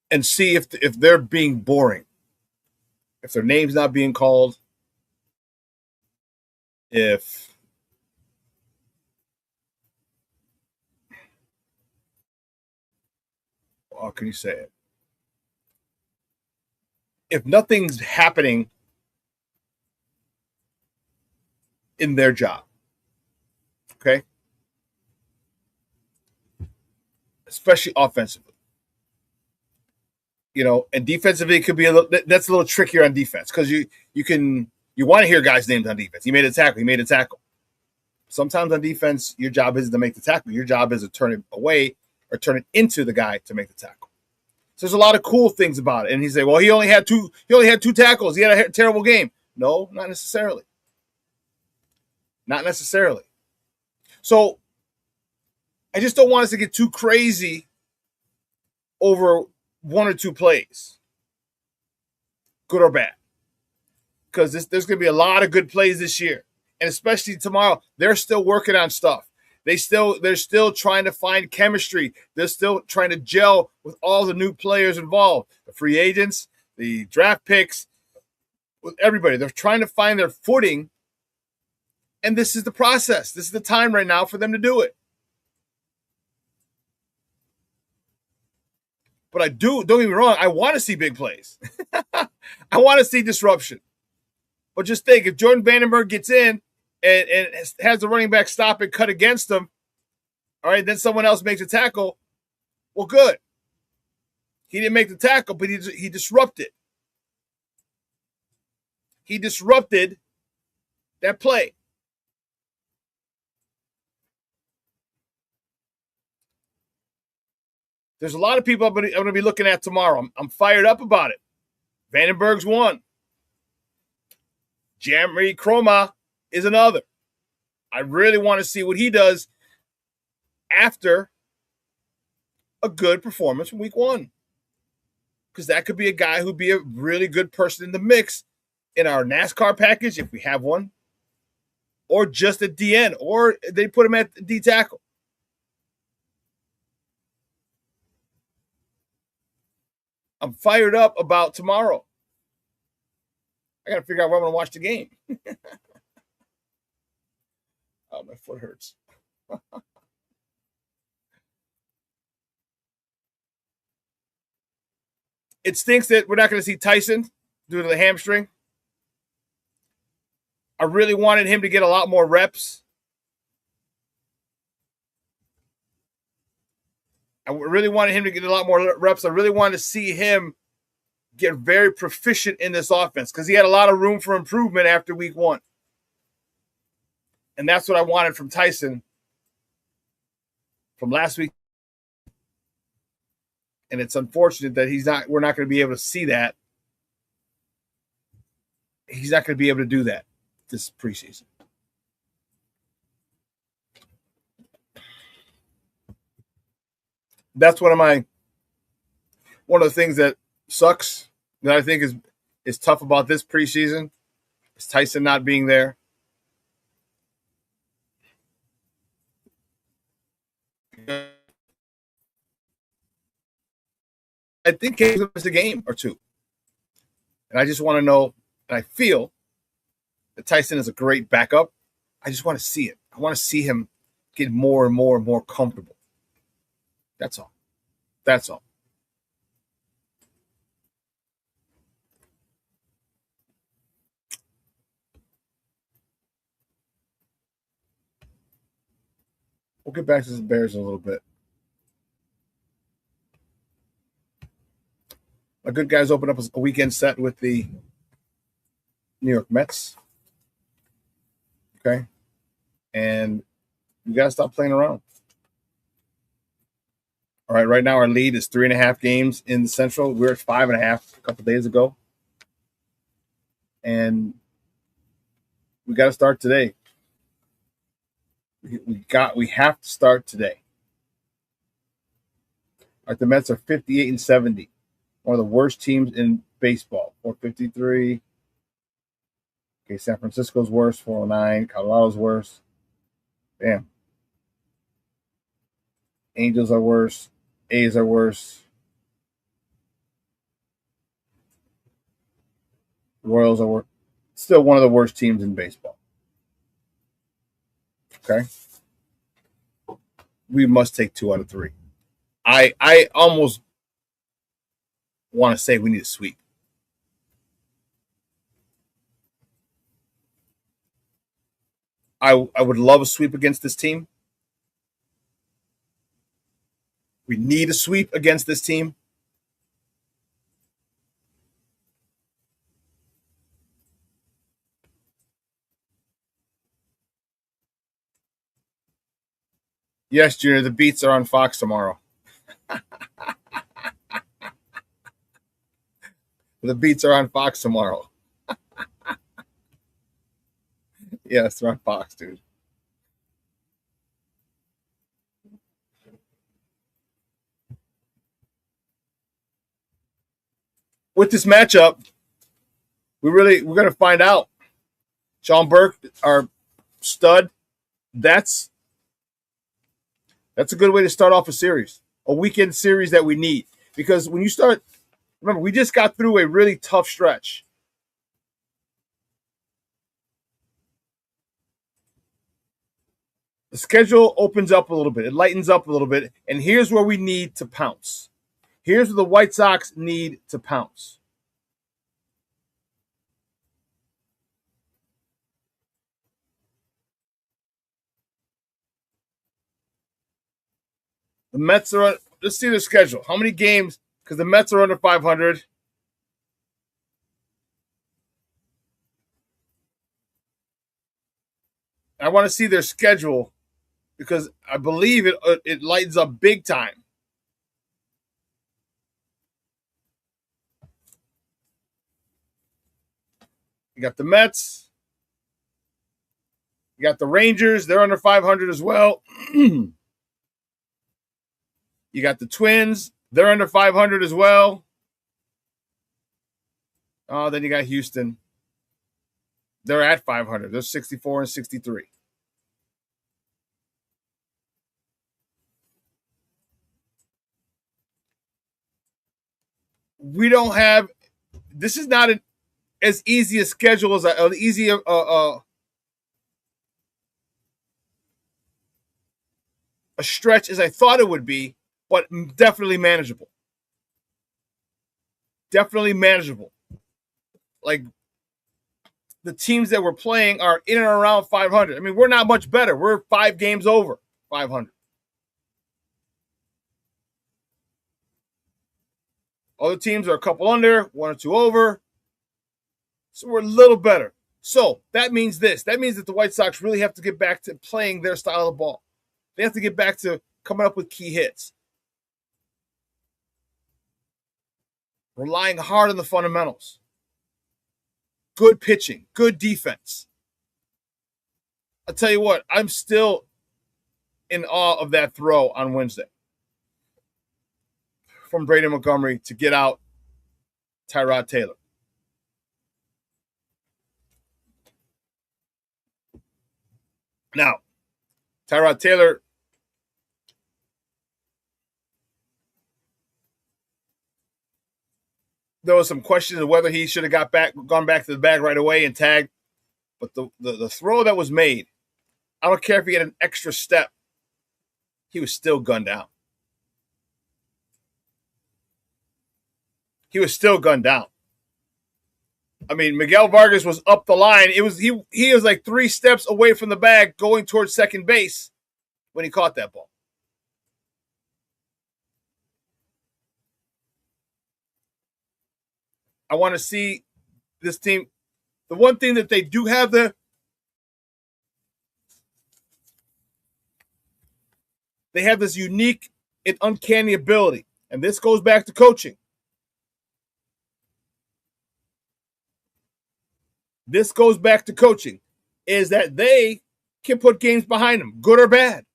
and see if they're being boring. If their name's not being called. How can you say it? If nothing's happening in their job, okay? especially offensively. You know, and defensively it could be that's a little trickier on defense because you want to hear guys' names on defense. He made a tackle. He made a tackle. Sometimes on defense, your job isn't to make the tackle. Your job is to turn it away or turn it into the guy to make the tackle. So there's a lot of cool things about it. And he said, well, he only had two tackles. He had a terrible game. No, not necessarily. Not necessarily. So I just don't want us to get too crazy over one or two plays, good or bad. Because there's going to be a lot of good plays this year. And especially tomorrow, they're still working on stuff. They're still trying to find chemistry. They're still trying to gel with all the new players involved, the free agents, the draft picks, with everybody. They're trying to find their footing, and this is the process. This is the time right now for them to do it. But don't get me wrong, I want to see big plays. I want to see disruption. But just think, if Jordan Vandenberg gets in and has the running back stop and cut against him, all right, then someone else makes a tackle, well, good. He didn't make the tackle, but he disrupted. He disrupted that play. There's a lot of people I'm going to be looking at tomorrow. I'm fired up about it. Vandenberg's one. Jeremy Croma is another. I really want to see what he does after a good performance from week one. Because that could be a guy who'd be a really good person in the mix in our NASCAR package, if we have one, or just at DN, or they put him at D tackle. I'm fired up about tomorrow. I got to figure out where I'm going to watch the game. Oh, my foot hurts. It stinks that we're not going to see Tyson due to the hamstring. I really wanted him to get a lot more reps. I really wanted him to get a lot more reps. I really wanted to see him get very proficient in this offense because he had a lot of room for improvement after week one. And that's what I wanted from Tyson from last week. And it's unfortunate that we're not going to be able to see that. He's not going to be able to do that this preseason. That's one of the things that sucks, that I think is tough about this preseason, is Tyson not being there. I think he's going to miss a game or two. And I just want to know, and I feel that Tyson is a great backup. I just want to see it. I want to see him get more and more and more comfortable. That's all. That's all. We'll get back to the Bears in a little bit. My good guys open up a weekend set with the New York Mets. Okay. And you got to stop playing around. All right, right now our lead is 3.5 games in the Central. We were at 5.5 a couple of days ago. And we got to start today. We have to start today. All right, the Mets are 58-70. One of the worst teams in baseball. 453. Okay, San Francisco's worse, 409. Colorado's worse. Damn. Angels are worse. A's are worse. Royals are worse. Still one of the worst teams in baseball. Okay? We must take 2 out of 3. I almost want to say we need a sweep. I would love a sweep against this team. We need a sweep against this team. Yes, Junior, the beats are on Fox tomorrow. The beats are on Fox tomorrow. Yes, they're on Fox, dude. With this matchup, we're going to find out. Sean Burke, our stud, that's a good way to start off a series, a weekend series that we need. Because when you start, remember, we just got through a really tough stretch. The schedule opens up a little bit. It lightens up a little bit. And here's where we need to pounce. Here's where the White Sox need to pounce. The Mets are, let's see their schedule. How many games? Because the Mets are under 500. I want to see their schedule because I believe it lightens up big time. You got the Mets. You got the Rangers. They're under 500 as well. You got the Twins. They're under 500 as well. Oh, then you got Houston. They're at 500. They're 64 and 63. We don't have. This is not as easy a schedule as a stretch as I thought it would be, but definitely manageable. Definitely manageable. Like the teams that we're playing are in and around 500. I mean, we're not much better. We're 5 games over 500. Other teams are a couple under, 1 or 2 over. So we're a little better. So that means this. That means that the White Sox really have to get back to playing their style of ball. They have to get back to coming up with key hits. Relying hard on the fundamentals. Good pitching, good defense. I'll tell you what, I'm still in awe of that throw on Wednesday from Brady Montgomery to get out Tyrod Taylor. Now, Tyrod Taylor, there was some questions of whether he should have gone back to the bag right away and tagged. But the throw that was made, I don't care if he had an extra step, he was still gunned down. He was still gunned down. I mean, Miguel Vargas was up the line. He was like 3 steps away from the bag going towards second base when he caught that ball. I want to see this team. The one thing that they do have they have this unique and uncanny ability, and this goes back to coaching. This goes back to coaching, is that they can put games behind them, good or bad.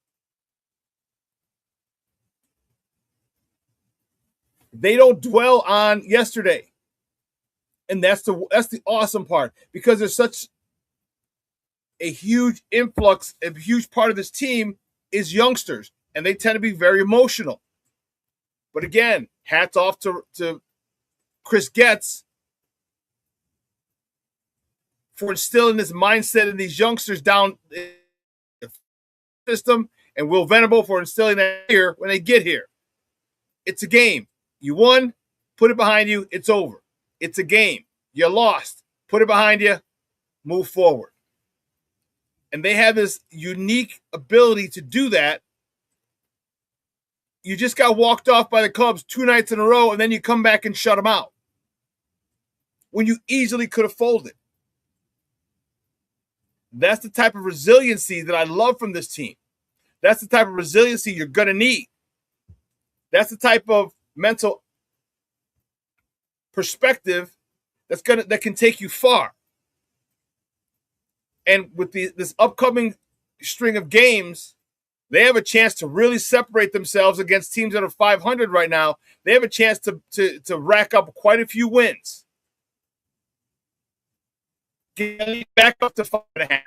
They don't dwell on yesterday. And that's the awesome part, because there's such a huge influx, a huge part of this team is youngsters, and they tend to be very emotional. But again, hats off to Chris Getz for instilling this mindset in these youngsters down in the system, and Will Venable for instilling that here when they get here. It's a game. You won, put it behind you, it's over. It's a game. You lost, put it behind you, move forward. And they have this unique ability to do that you just got walked off by the Cubs 2 nights in a row, and then you come back and shut them out when you easily could have folded. That's the type of resiliency that I love from this team. That's the type of resiliency you're going to need. That's the type of mental perspective that can take you far. And with this upcoming string of games, they have a chance to really separate themselves against teams that are 500 right now. They have a chance to rack up quite a few wins. Get back up to 5.5,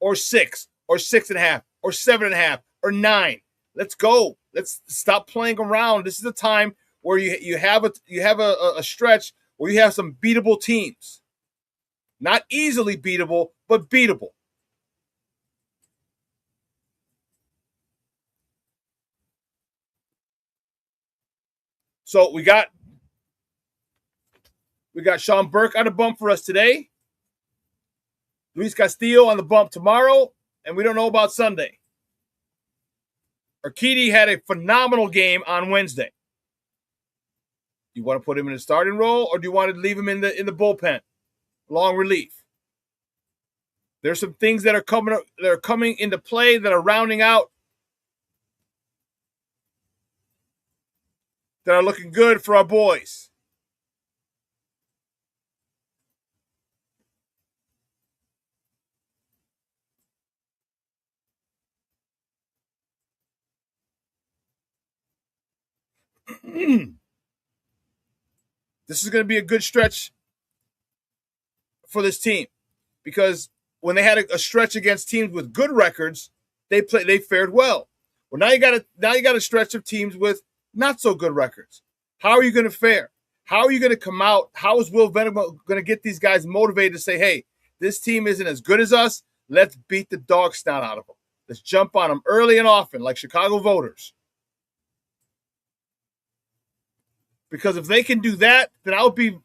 or 6, or 6.5, or 7.5, or 9. Let's go. Let's stop playing around. This is the time where you have a stretch where you have some beatable teams. Not easily beatable, but beatable. So we got Sean Burke on the bump for us today. Luis Castillo on the bump tomorrow, and we don't know about Sunday. Urquidy had a phenomenal game on Wednesday. Do you want to put him in a starting role, or do you want to leave him in the bullpen, long relief? There's some things that are coming into play that are rounding out, that are looking good for our boys. This is going to be a good stretch for this team, because when they had a stretch against teams with good records, they fared well. Well, now you got a stretch of teams with not so good records. How are you going to fare? How are you going to come out? How is Will Venable going to get these guys motivated to say, hey, this team isn't as good as us. Let's beat the dog snot out of them. Let's jump on them early and often, like Chicago voters. Because if they can do that, then I'll be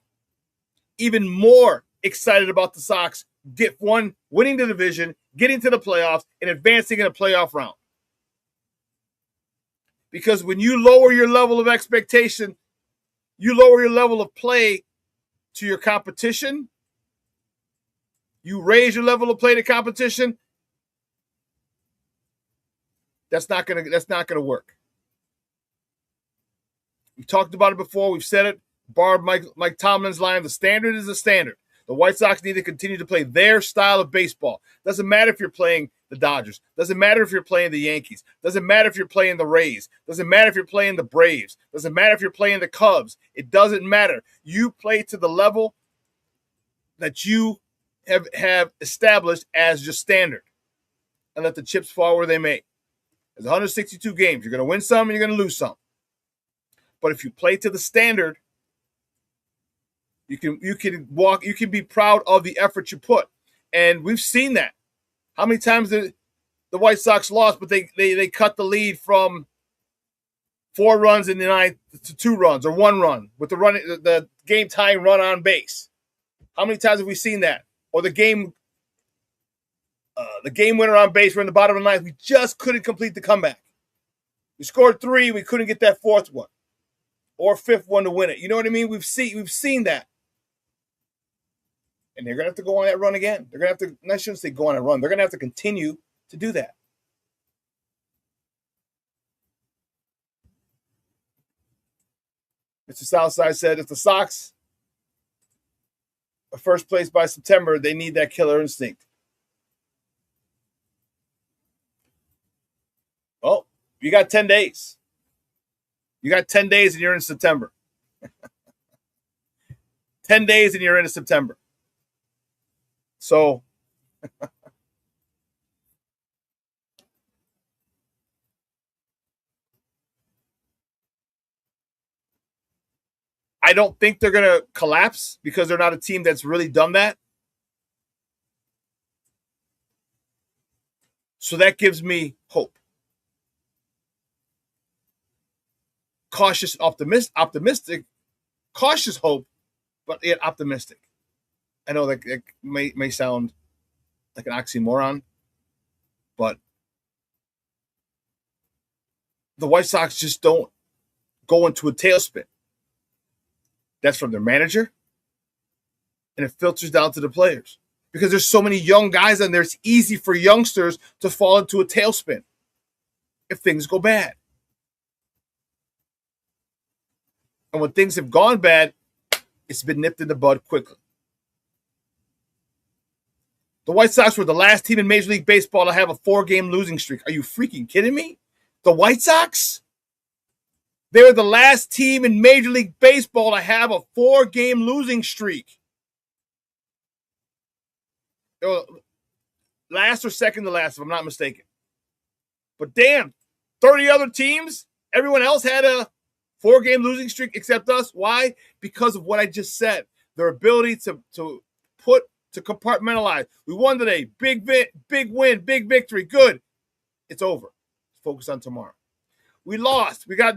even more excited about the Sox winning the division, getting to the playoffs, and advancing in a playoff round. Because when you lower your level of expectation, you lower your level of play to your competition, you raise your level of play to competition, that's not gonna work. We've talked about it before. We've said it. Barred Mike Tomlin's line, the standard is the standard. The White Sox need to continue to play their style of baseball. Doesn't matter if you're playing the Dodgers. Doesn't matter if you're playing the Yankees. Doesn't matter if you're playing the Rays. Doesn't matter if you're playing the Braves. Doesn't matter if you're playing the Cubs. It doesn't matter. You play to the level that you have established as your standard, and let the chips fall where they may. There's 162 games. You're going to win some and you're going to lose some. But if you play to the standard, you can be proud of the effort you put. And we've seen that. How many times the White Sox lost, but they cut the lead from 4 runs in the ninth to 2 runs or 1 run with the game tying run on base? How many times have we seen that? Or the game winner on base, we're in the bottom of the ninth. We just couldn't complete the comeback. We scored 3, we couldn't get that 4th one or 5th one to win it. You know what I mean? We've seen that. And they're going to have to go on that run again. They're going to have to, I shouldn't say go on a run. They're going to have to continue to do that. Mr. Southside said, if the Sox are first place by September, they need that killer instinct. Oh, you got 10 days. You got 10 days and you're in September. 10 days and you're into September. So, I don't think they're going to collapse because they're not a team that's really done that. So that gives me hope. Optimistic, cautious hope, but yet optimistic. I know that it may sound like an oxymoron, but the White Sox just don't go into a tailspin. That's from their manager, and it filters down to the players. Because there's so many young guys on there, it's easy for youngsters to fall into a tailspin if things go bad. And when things have gone bad, it's been nipped in the bud quickly. The White Sox were the last team in Major League Baseball to have a 4-game losing streak. Are you freaking kidding me? The White Sox? They're the last team in Major League Baseball to have a 4-game losing streak. They were last or second to last, if I'm not mistaken. But damn, 30 other teams, everyone else had a 4-game losing streak except us. Why? Because of what I just said. Their ability to compartmentalize. We won today. Big win, big victory. Good. It's over. Focus on tomorrow. We lost. We got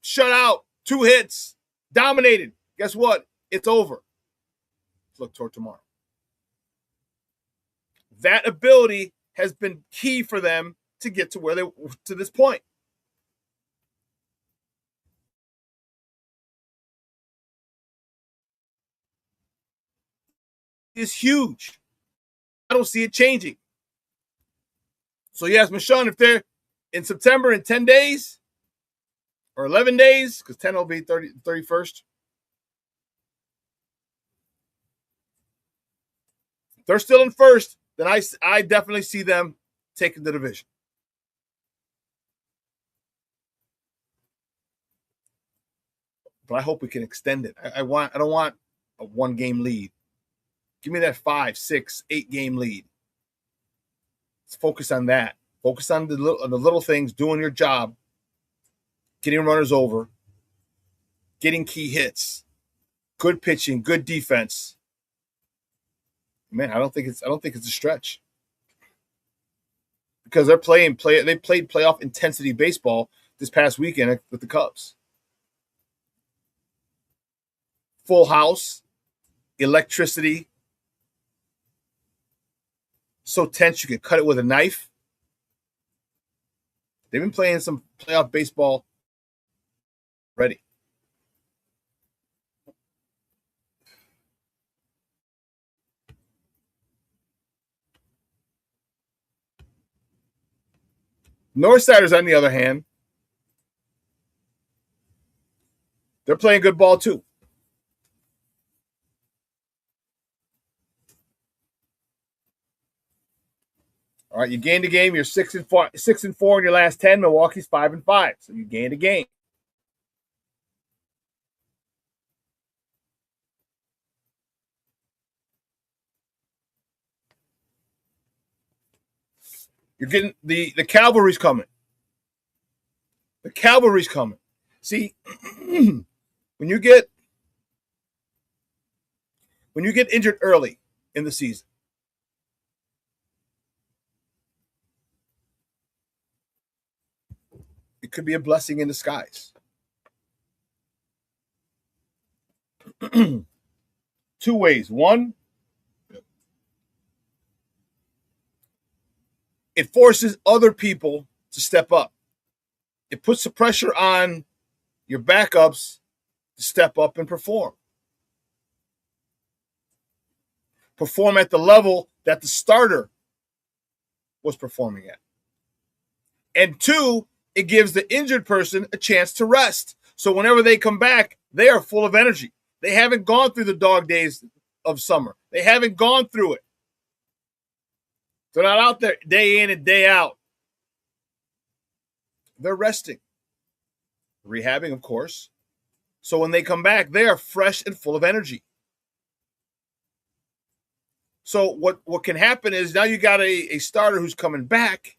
shut out. 2 hits. Dominated. Guess what? It's over. Let's look toward tomorrow. That ability has been key for them to get to where they to this point. Is huge. I don't see it changing. So yes, Shawn, if they're in September in 10 days or 11 days, because 10 will be 31st. If they're still in first, then I definitely see them taking the division. But I hope we can extend it. I don't want a 1-game lead. Give me that 5, 6, 8-game lead. Let's focus on that. Focus on the little things, doing your job, getting runners over, getting key hits, good pitching, good defense. Man, I don't think it's a stretch. Because they played playoff intensity baseball this past weekend with the Cubs. Full house, electricity. So tense you can cut it with a knife. They've been playing some playoff baseball already. Northsiders, on the other hand, they're playing good ball too. All right, you gained a game. You're 6-4 in your last 10. Milwaukee's 5-5, so you gained a game. You're getting the cavalry's coming. The cavalry's coming. See, when you get injured early in the season, it could be a blessing in disguise. 2 ways. 1, it forces other people to step up. It puts the pressure on your backups to step up and perform. Perform at the level that the starter was performing at. And 2, it gives the injured person a chance to rest. So whenever they come back, they are full of energy. They haven't gone through the dog days of summer. They haven't gone through it. They're not out there day in and day out. They're resting. Rehabbing, of course. So when they come back, they are fresh and full of energy. So what can happen is now you got a starter who's coming back.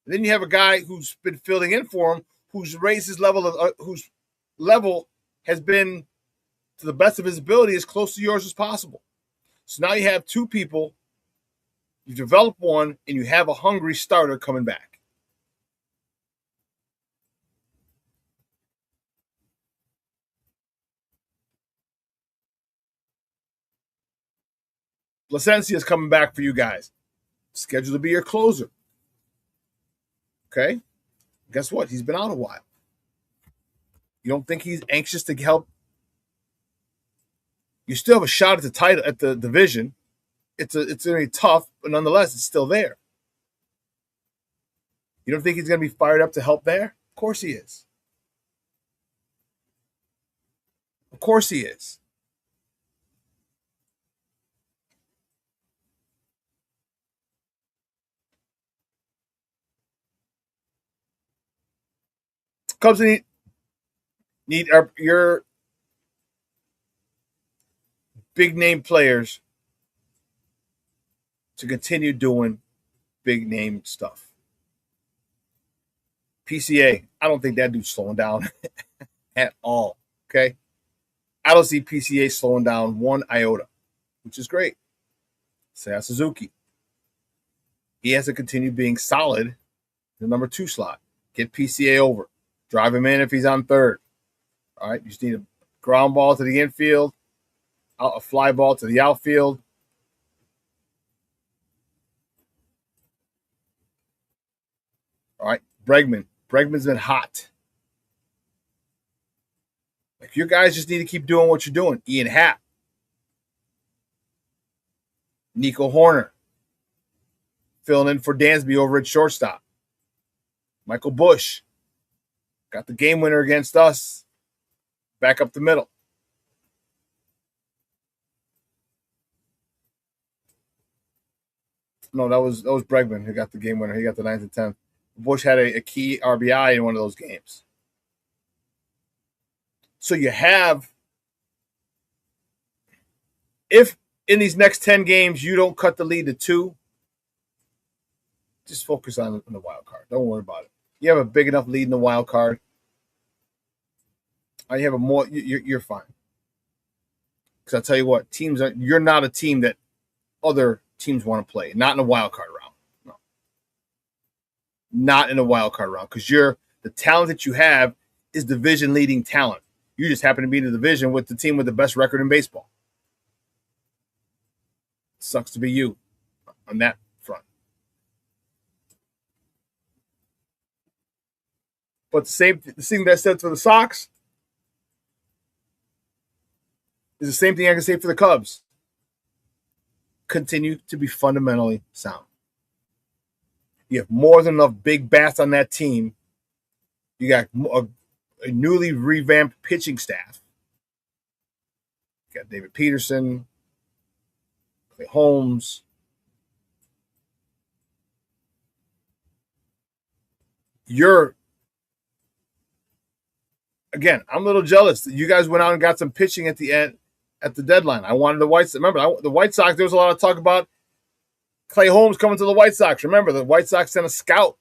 And then you have a guy who's been filling in for him, who's raised his level whose level has been, to the best of his ability, as close to yours as possible. So now you have 2 people. You've developed one, and you have a hungry starter coming back. Placencia is coming back for you guys. Scheduled to be your closer. Okay? Guess what? He's been out a while. You don't think he's anxious to help? You still have a shot at the title, at the division. It's going to be tough, but nonetheless, it's still there. You don't think he's going to be fired up to help there? Of course he is. Of course he is. Cubs need your big name players to continue doing big name stuff. PCA, I don't think that dude's slowing down at all. Okay? I don't see PCA slowing down one iota, which is great. Seiya Suzuki. He has to continue being solid in the number 2 slot. Get PCA over. Drive him in if he's on third. All right? You just need a ground ball to the infield, a fly ball to the outfield. All right? Bregman. Bregman's been hot. Like, your guys just need to keep doing what you're doing. Ian Happ. Nico Horner. Filling in for Dansby over at shortstop. Michael Bush. Got the game winner against us. Back up the middle. No, that was Bregman who got the game winner. He got the 9th and 10th. Bush had a key RBI in one of those games. So you have, if in these next 10 games you don't cut the lead to 2, just focus on the wild card. Don't worry about it. You have a big enough lead in the wild card. You have a more. You're fine. Because I'll tell you what, you're not a team that other teams want to play. Not in a wild card round. No. Not in a wild card round. Because the talent that you have is division leading talent. You just happen to be in the division with the team with the best record in baseball. Sucks to be you on that front. But the thing that I said for the Sox is the same thing I can say for the Cubs. Continue to be fundamentally sound. You have more than enough big bats on that team. You got a newly revamped pitching staff. You got David Peterson, Clay Holmes. Again, I'm a little jealous that you guys went out and got some pitching at the end, at the deadline. I wanted the White Sox. Remember, the White Sox, there was a lot of talk about Clay Holmes coming to the White Sox. Remember, the White Sox sent a scout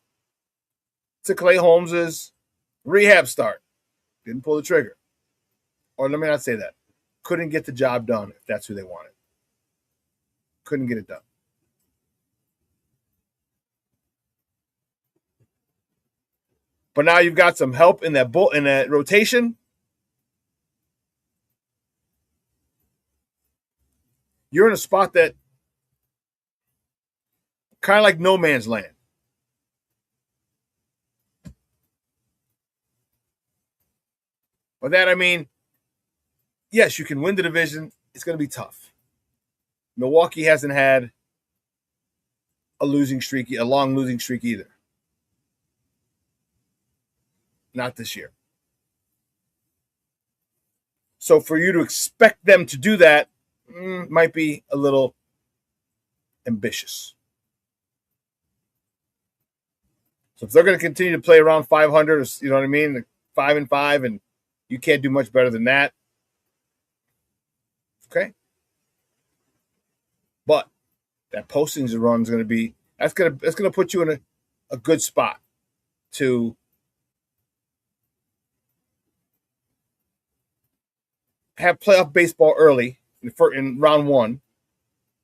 to Clay Holmes' rehab start. Didn't pull the trigger. Or let me not say that. Couldn't get the job done if that's who they wanted. Couldn't get it done. But now you've got some help in that rotation. You're in a spot that kind of like no man's land. By that I mean, yes, you can win the division. It's going to be tough. Milwaukee hasn't had a long losing streak either. Not this year. So for you to expect them to do that might be a little ambitious. So if they're going to continue to play around 500, or, you know what I mean, 5-5, and you can't do much better than that. Okay. But that postings run is going to be that's going to put you in a good spot to have playoff baseball early in round 1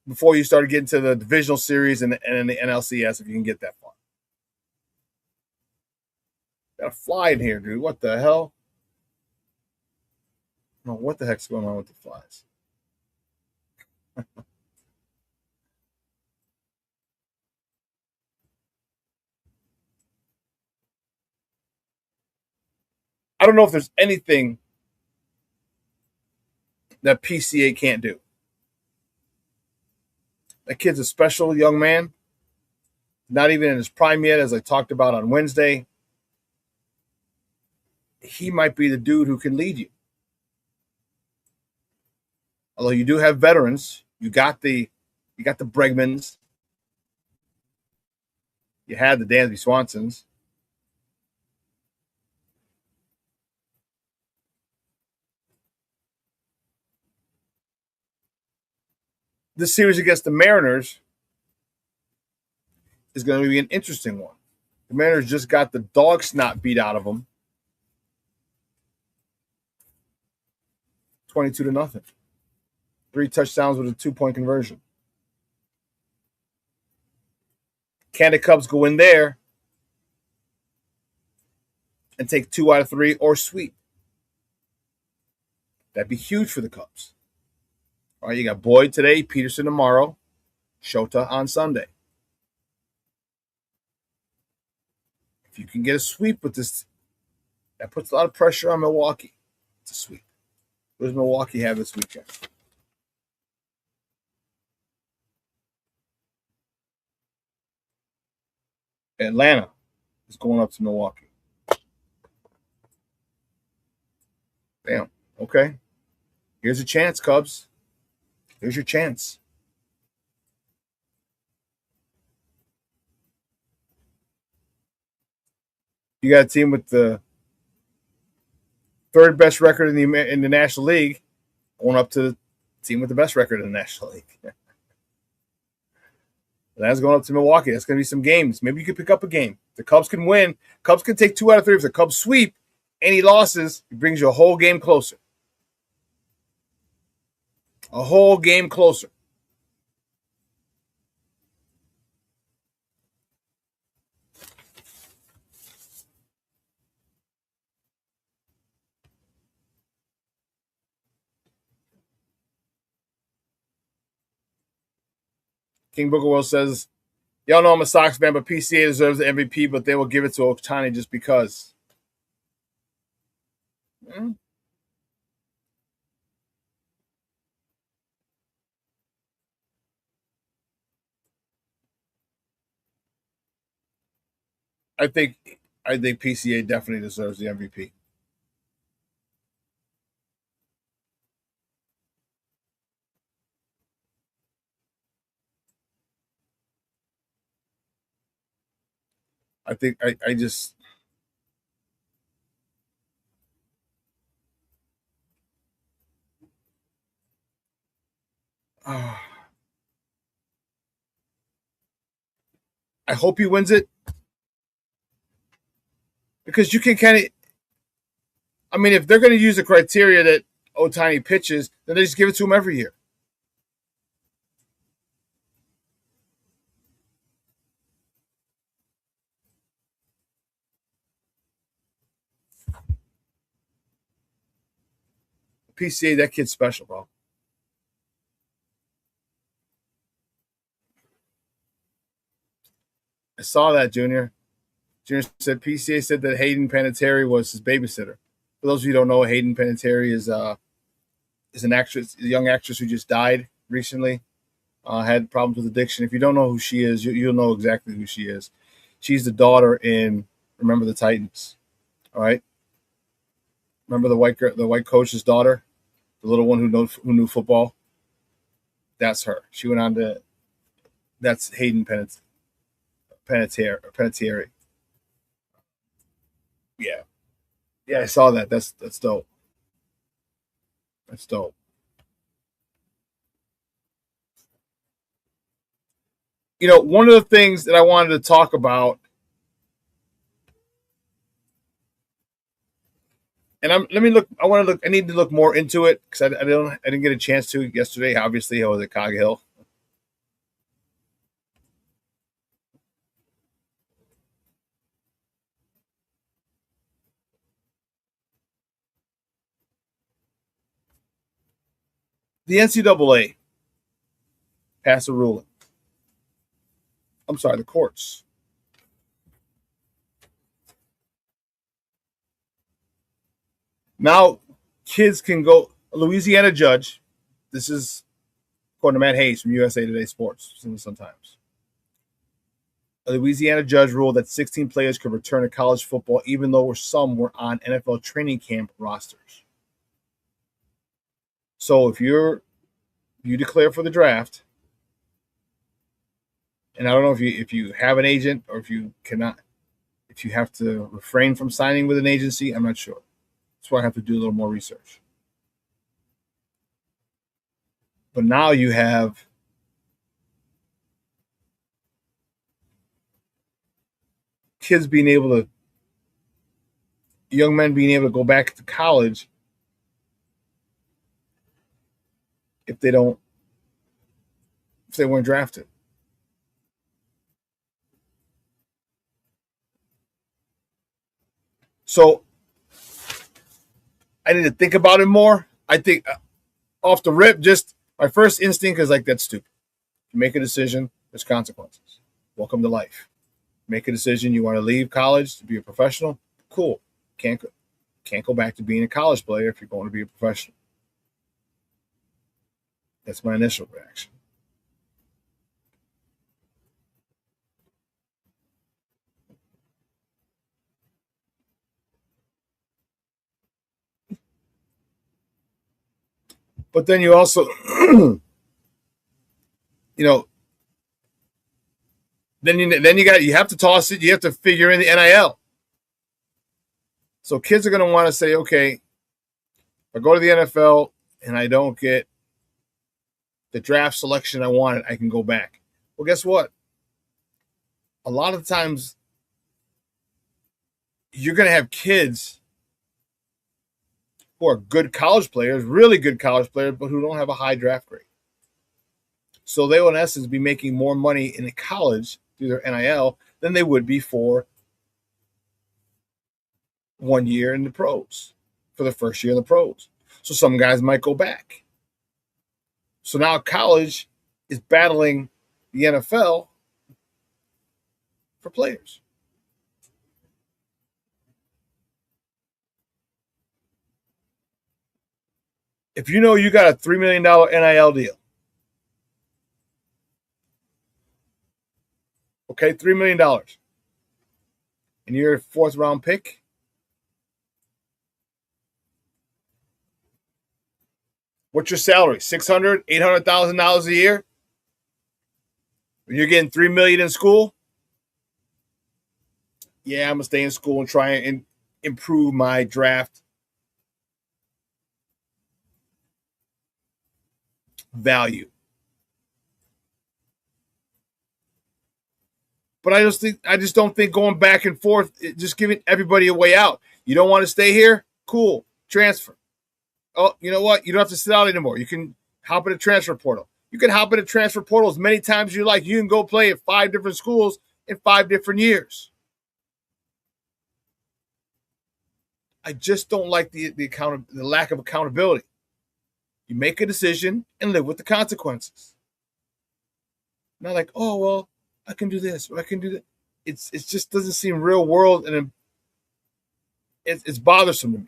before you start getting to the divisional series and the NLCS if you can get that far. Got a fly in here, dude. What the hell? No, what the heck's going on with the flies? I don't know if there's anything that PCA can't do. That kid's a special young man. Not even in his prime yet, as I talked about on Wednesday. He might be the dude who can lead you. Although you do have veterans, you got the Bregmans, you had the Dansby Swansons. This series against the Mariners is going to be an interesting one. The Mariners just got the dog snot beat out of them, 22-0. 3 touchdowns with a 2-point conversion. Can the Cubs go in there and take 2 out of 3 or sweep? That'd be huge for the Cubs. All right, you got Boyd today, Peterson tomorrow, Shota on Sunday. If you can get a sweep with this, that puts a lot of pressure on Milwaukee. It's a sweep. What does Milwaukee have this weekend? Atlanta is going up to Milwaukee. Damn. Okay. Here's a chance, Cubs. Here's your chance. You got a team with the third best record in the National League, going up to the team with the best record in the National League. That's going up to Milwaukee. That's going to be some games. Maybe you could pick up a game. The Cubs can win. Cubs can take 2 out of 3. If the Cubs sweep, any losses, it brings you a whole game closer. A whole game closer. King Booker Will says, y'all know I'm a Sox fan, but PCA deserves the MVP, but they will give it to Ohtani just because. I think PCA definitely deserves the MVP. I think I just I hope he wins it, because you can kind of, I mean, if they're going to use the criteria that Ohtani pitches, then they just give it to him every year. PCA, that kid's special, bro. I saw that, Junior. Junior said PCA said that Hayden Panettiere was his babysitter. For those of you who don't know, Hayden Panettiere is an actress, a young actress who just died recently. Had problems with addiction. If you don't know who she is, you'll know exactly who she is. She's the daughter in Remember the Titans. All right. Remember the white coach's daughter, the little one who knew football. That's her. She went on to. That's Hayden Panettiere. Yeah, I saw that. That's dope. That's dope. You know, one of the things that I wanted to talk about, and I need to look more into it, because I didn't get a chance to yesterday. Obviously, I was at Cog Hill. The NCAA passed a ruling. I'm sorry, the courts. Now kids can go. A Louisiana judge, this is according to Matt Hayes from USA Today Sports, sometimes. A Louisiana judge ruled that 16 players could return to college football, even though some were on NFL training camp rosters. So if you declare for the draft, and I don't know if you have an agent or if you cannot, if you have to refrain from signing with an agency, I'm not sure. That's why I have to do a little more research. But now you have kids being able to, young men being able to go back to college if they weren't drafted. So I need to think about it more. I think off the rip, just my first instinct is like, that's stupid. You make a decision, there's consequences. Welcome to life. Make a decision, you want to leave college to be a professional, cool. Can't go back to being a college player if you're going to be a professional. That's my initial reaction. But then you also, then you have to toss it. You have to figure in the NIL. So kids are going to want to say, okay, if I go to the NFL and I don't get the draft selection I wanted, I can go back. Well, guess what? A lot of times you're going to have kids who are good college players, really good college players, but who don't have a high draft grade. So they will, in essence, be making more money in the college through their NIL than they would be for 1 year in the pros, for the first year in the pros. So some guys might go back. So now college is battling the NFL for players. If you know you got a $3 million NIL deal, okay, $3 million, and you're a fourth-round pick, what's your salary? $600,000, $800,000 a year? When you're getting $3 million in school? Yeah, I'm gonna stay in school and try and improve my draft value. But I just don't think going back and forth, just giving everybody a way out. You don't want to stay here? Cool. Transfer. Oh, you know what? You don't have to sit out anymore. You can hop in a transfer portal. You can hop in a transfer portal as many times as you like. You can go play at 5 different schools in 5 different years. I just don't like the lack of accountability. You make a decision and live with the consequences. Not like, oh, well, I can do this or I can do that. It just doesn't seem real world, and it's bothersome to me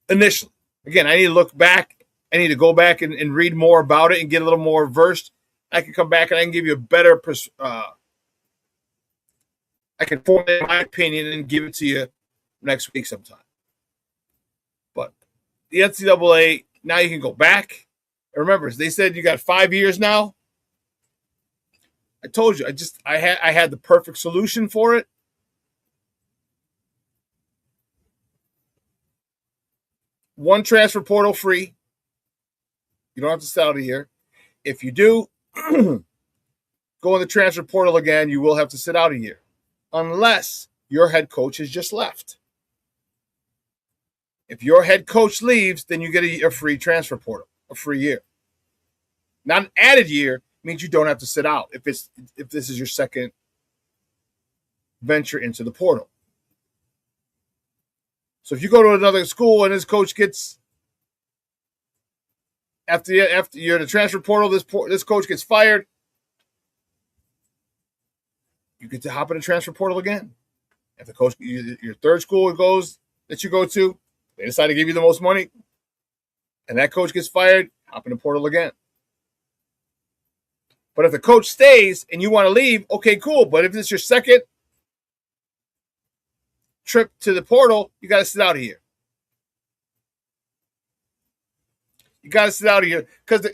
initially. Again, I need to look back. I need to go back and read more about it and get a little more versed. I can come back and I can give you a better I can formulate my opinion and give it to you next week sometime. But the NCAA, now you can go back. And remember, they said you got 5 years now. I told you, I had the perfect solution for it. One transfer portal free. You don't have to sit out a year. If you do go in the transfer portal again, you will have to sit out a year. Unless your head coach has just left. If your head coach leaves, then you get a free transfer portal, a free year. Not an added year means you don't have to sit out if this is your second venture into the portal. So if you go to another school and this coach gets after you're in the transfer portal, this coach gets fired, you get to hop in the transfer portal again. If the coach, your third school that you go to, They decide to give you the most money, and that coach gets fired, hop in the portal again. But if the coach stays and you want to leave, okay, cool. But if it's your second trip to the portal, you got to sit out of here. You got to sit out of here because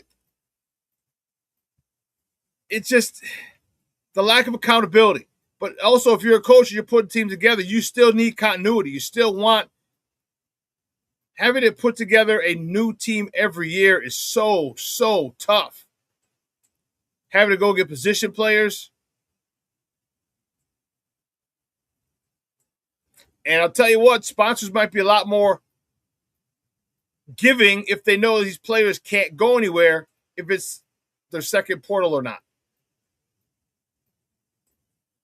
it's just the lack of accountability. But also, if you're a coach and you're putting teams together, you still need continuity. You still want having to put together a new team every year is so tough. Having to go get position players. And I'll tell you what, sponsors might be a lot more giving if they know these players can't go anywhere if it's their second portal or not.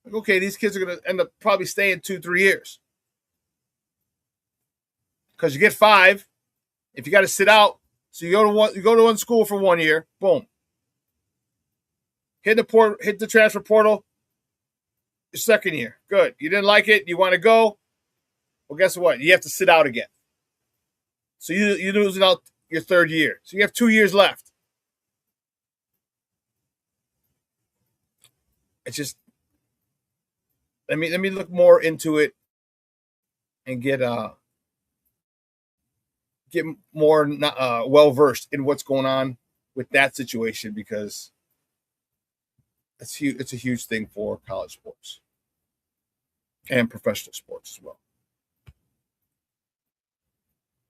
Like, okay, these kids are going to end up probably staying 2-3 years. Because you get 5. If you got to sit out, so you go to one school for 1 year, boom. Hit the transfer portal, your second year. Good. You didn't like it, you want to go. Well, guess what? You have to sit out again. So you're losing out your third year. So you have 2 years left. It's just let me look more into it and get more well versed in what's going on with that situation because it's huge. It's a huge thing for college sports and professional sports as well.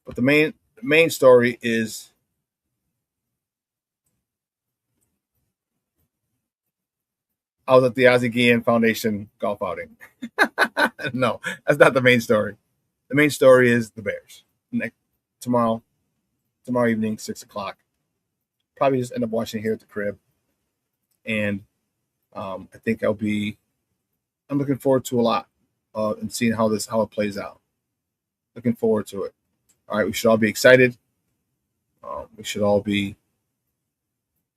But the main story is I was at the Ozzie Guillen Foundation golf outing. No, that's not the main story. The main story is the Bears. Tomorrow evening, 6:00. Probably just end up watching it here at the crib. And I think I'm looking forward to a lot and seeing how it plays out. Looking forward to it. All right, we should all be excited. We should all be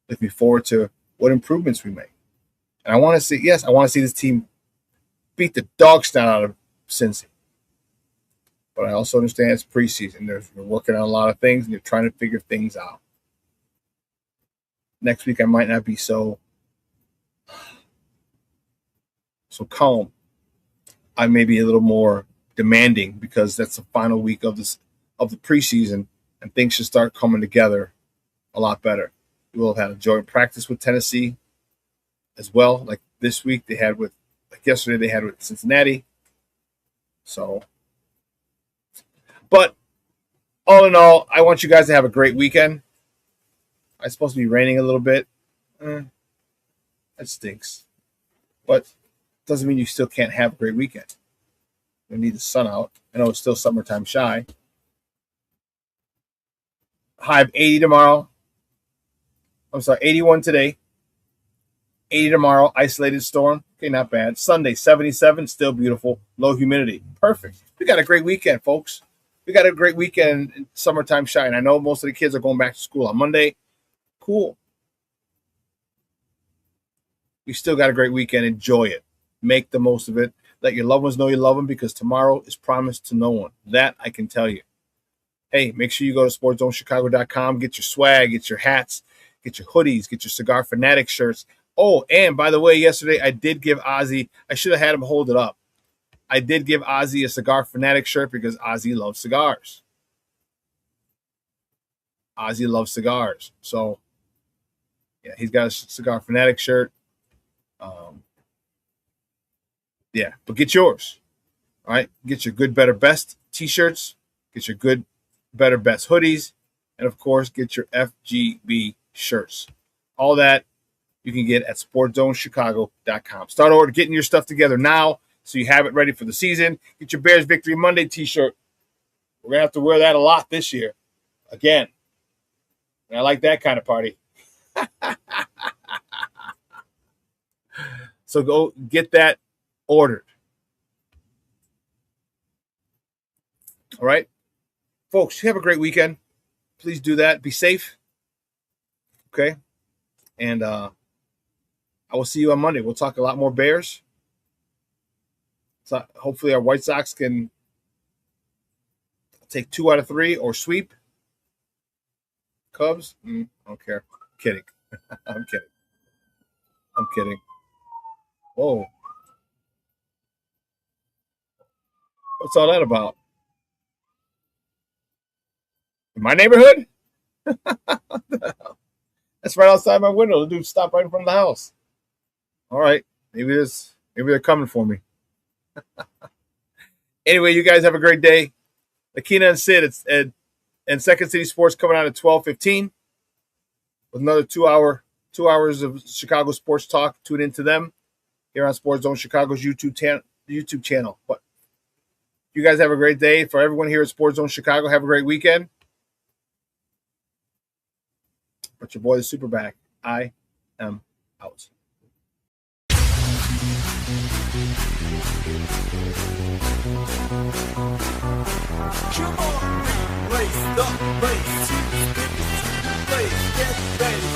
looking forward to what improvements we make. And I want to see this team beat the dog snot out of Cincy. But I also understand it's preseason. We're working on a lot of things, and you're trying to figure things out. Next week, I might not be so calm. I may be a little more demanding because that's the final week of the preseason, and things should start coming together a lot better. We will have had a joint practice with Tennessee as well. Like this week, yesterday they had with Cincinnati. But all in all, I want you guys to have a great weekend. It's supposed to be raining a little bit. That stinks. But doesn't mean you still can't have a great weekend. You need the sun out. I know it's still summertime shy. High of 80 tomorrow. 81 today. 80 tomorrow, isolated storm. Okay, not bad. Sunday, 77, still beautiful. Low humidity. Perfect. We got a great weekend, folks. We got a great weekend in summertime shine. I know most of the kids are going back to school on Monday. Cool. We still got a great weekend. Enjoy it. Make the most of it. Let your loved ones know you love them because tomorrow is promised to no one. That I can tell you. Hey, make sure you go to sportzonechicago.com. Get your swag, get your hats, get your hoodies, get your Cigar Fanatic shirts. Oh, and by the way, yesterday I did give Ozzie, I should have had him hold it up. I did give Ozzie a Cigar Fanatic shirt because Ozzie loves cigars. Ozzie loves cigars. So, yeah, he's got a Cigar Fanatic shirt. Yeah, but get yours. All right? Get your good, better, best t-shirts. Get your good, better, best hoodies. And, of course, get your FGB shirts. All that you can get at sportzonechicago.com. Start getting your stuff together now so you have it ready for the season. Get your Bears Victory Monday t-shirt. We're going to have to wear that a lot this year. Again. And I like that kind of party. So go get that ordered. All right? Folks, have a great weekend. Please do that. Be safe. Okay? And I will see you on Monday. We'll talk a lot more Bears. So hopefully our White Sox can take 2 out of 3 or sweep. Cubs? I don't care. I'm kidding. I'm kidding. Whoa. What's all that about? In my neighborhood? That's right outside my window. The dude stopped right in front of the house. All right. Maybe they're coming for me. Anyway, you guys have a great day. Lakina and Sid and Second City Sports coming out at 12:15 with another 2 hours of Chicago sports talk. Tune into them here on Sports Zone Chicago's YouTube channel. But you guys have a great day. For everyone here at Sports Zone Chicago, have a great weekend. But your boy, the SuperBack, I am out. Come on, race the race. Get ready.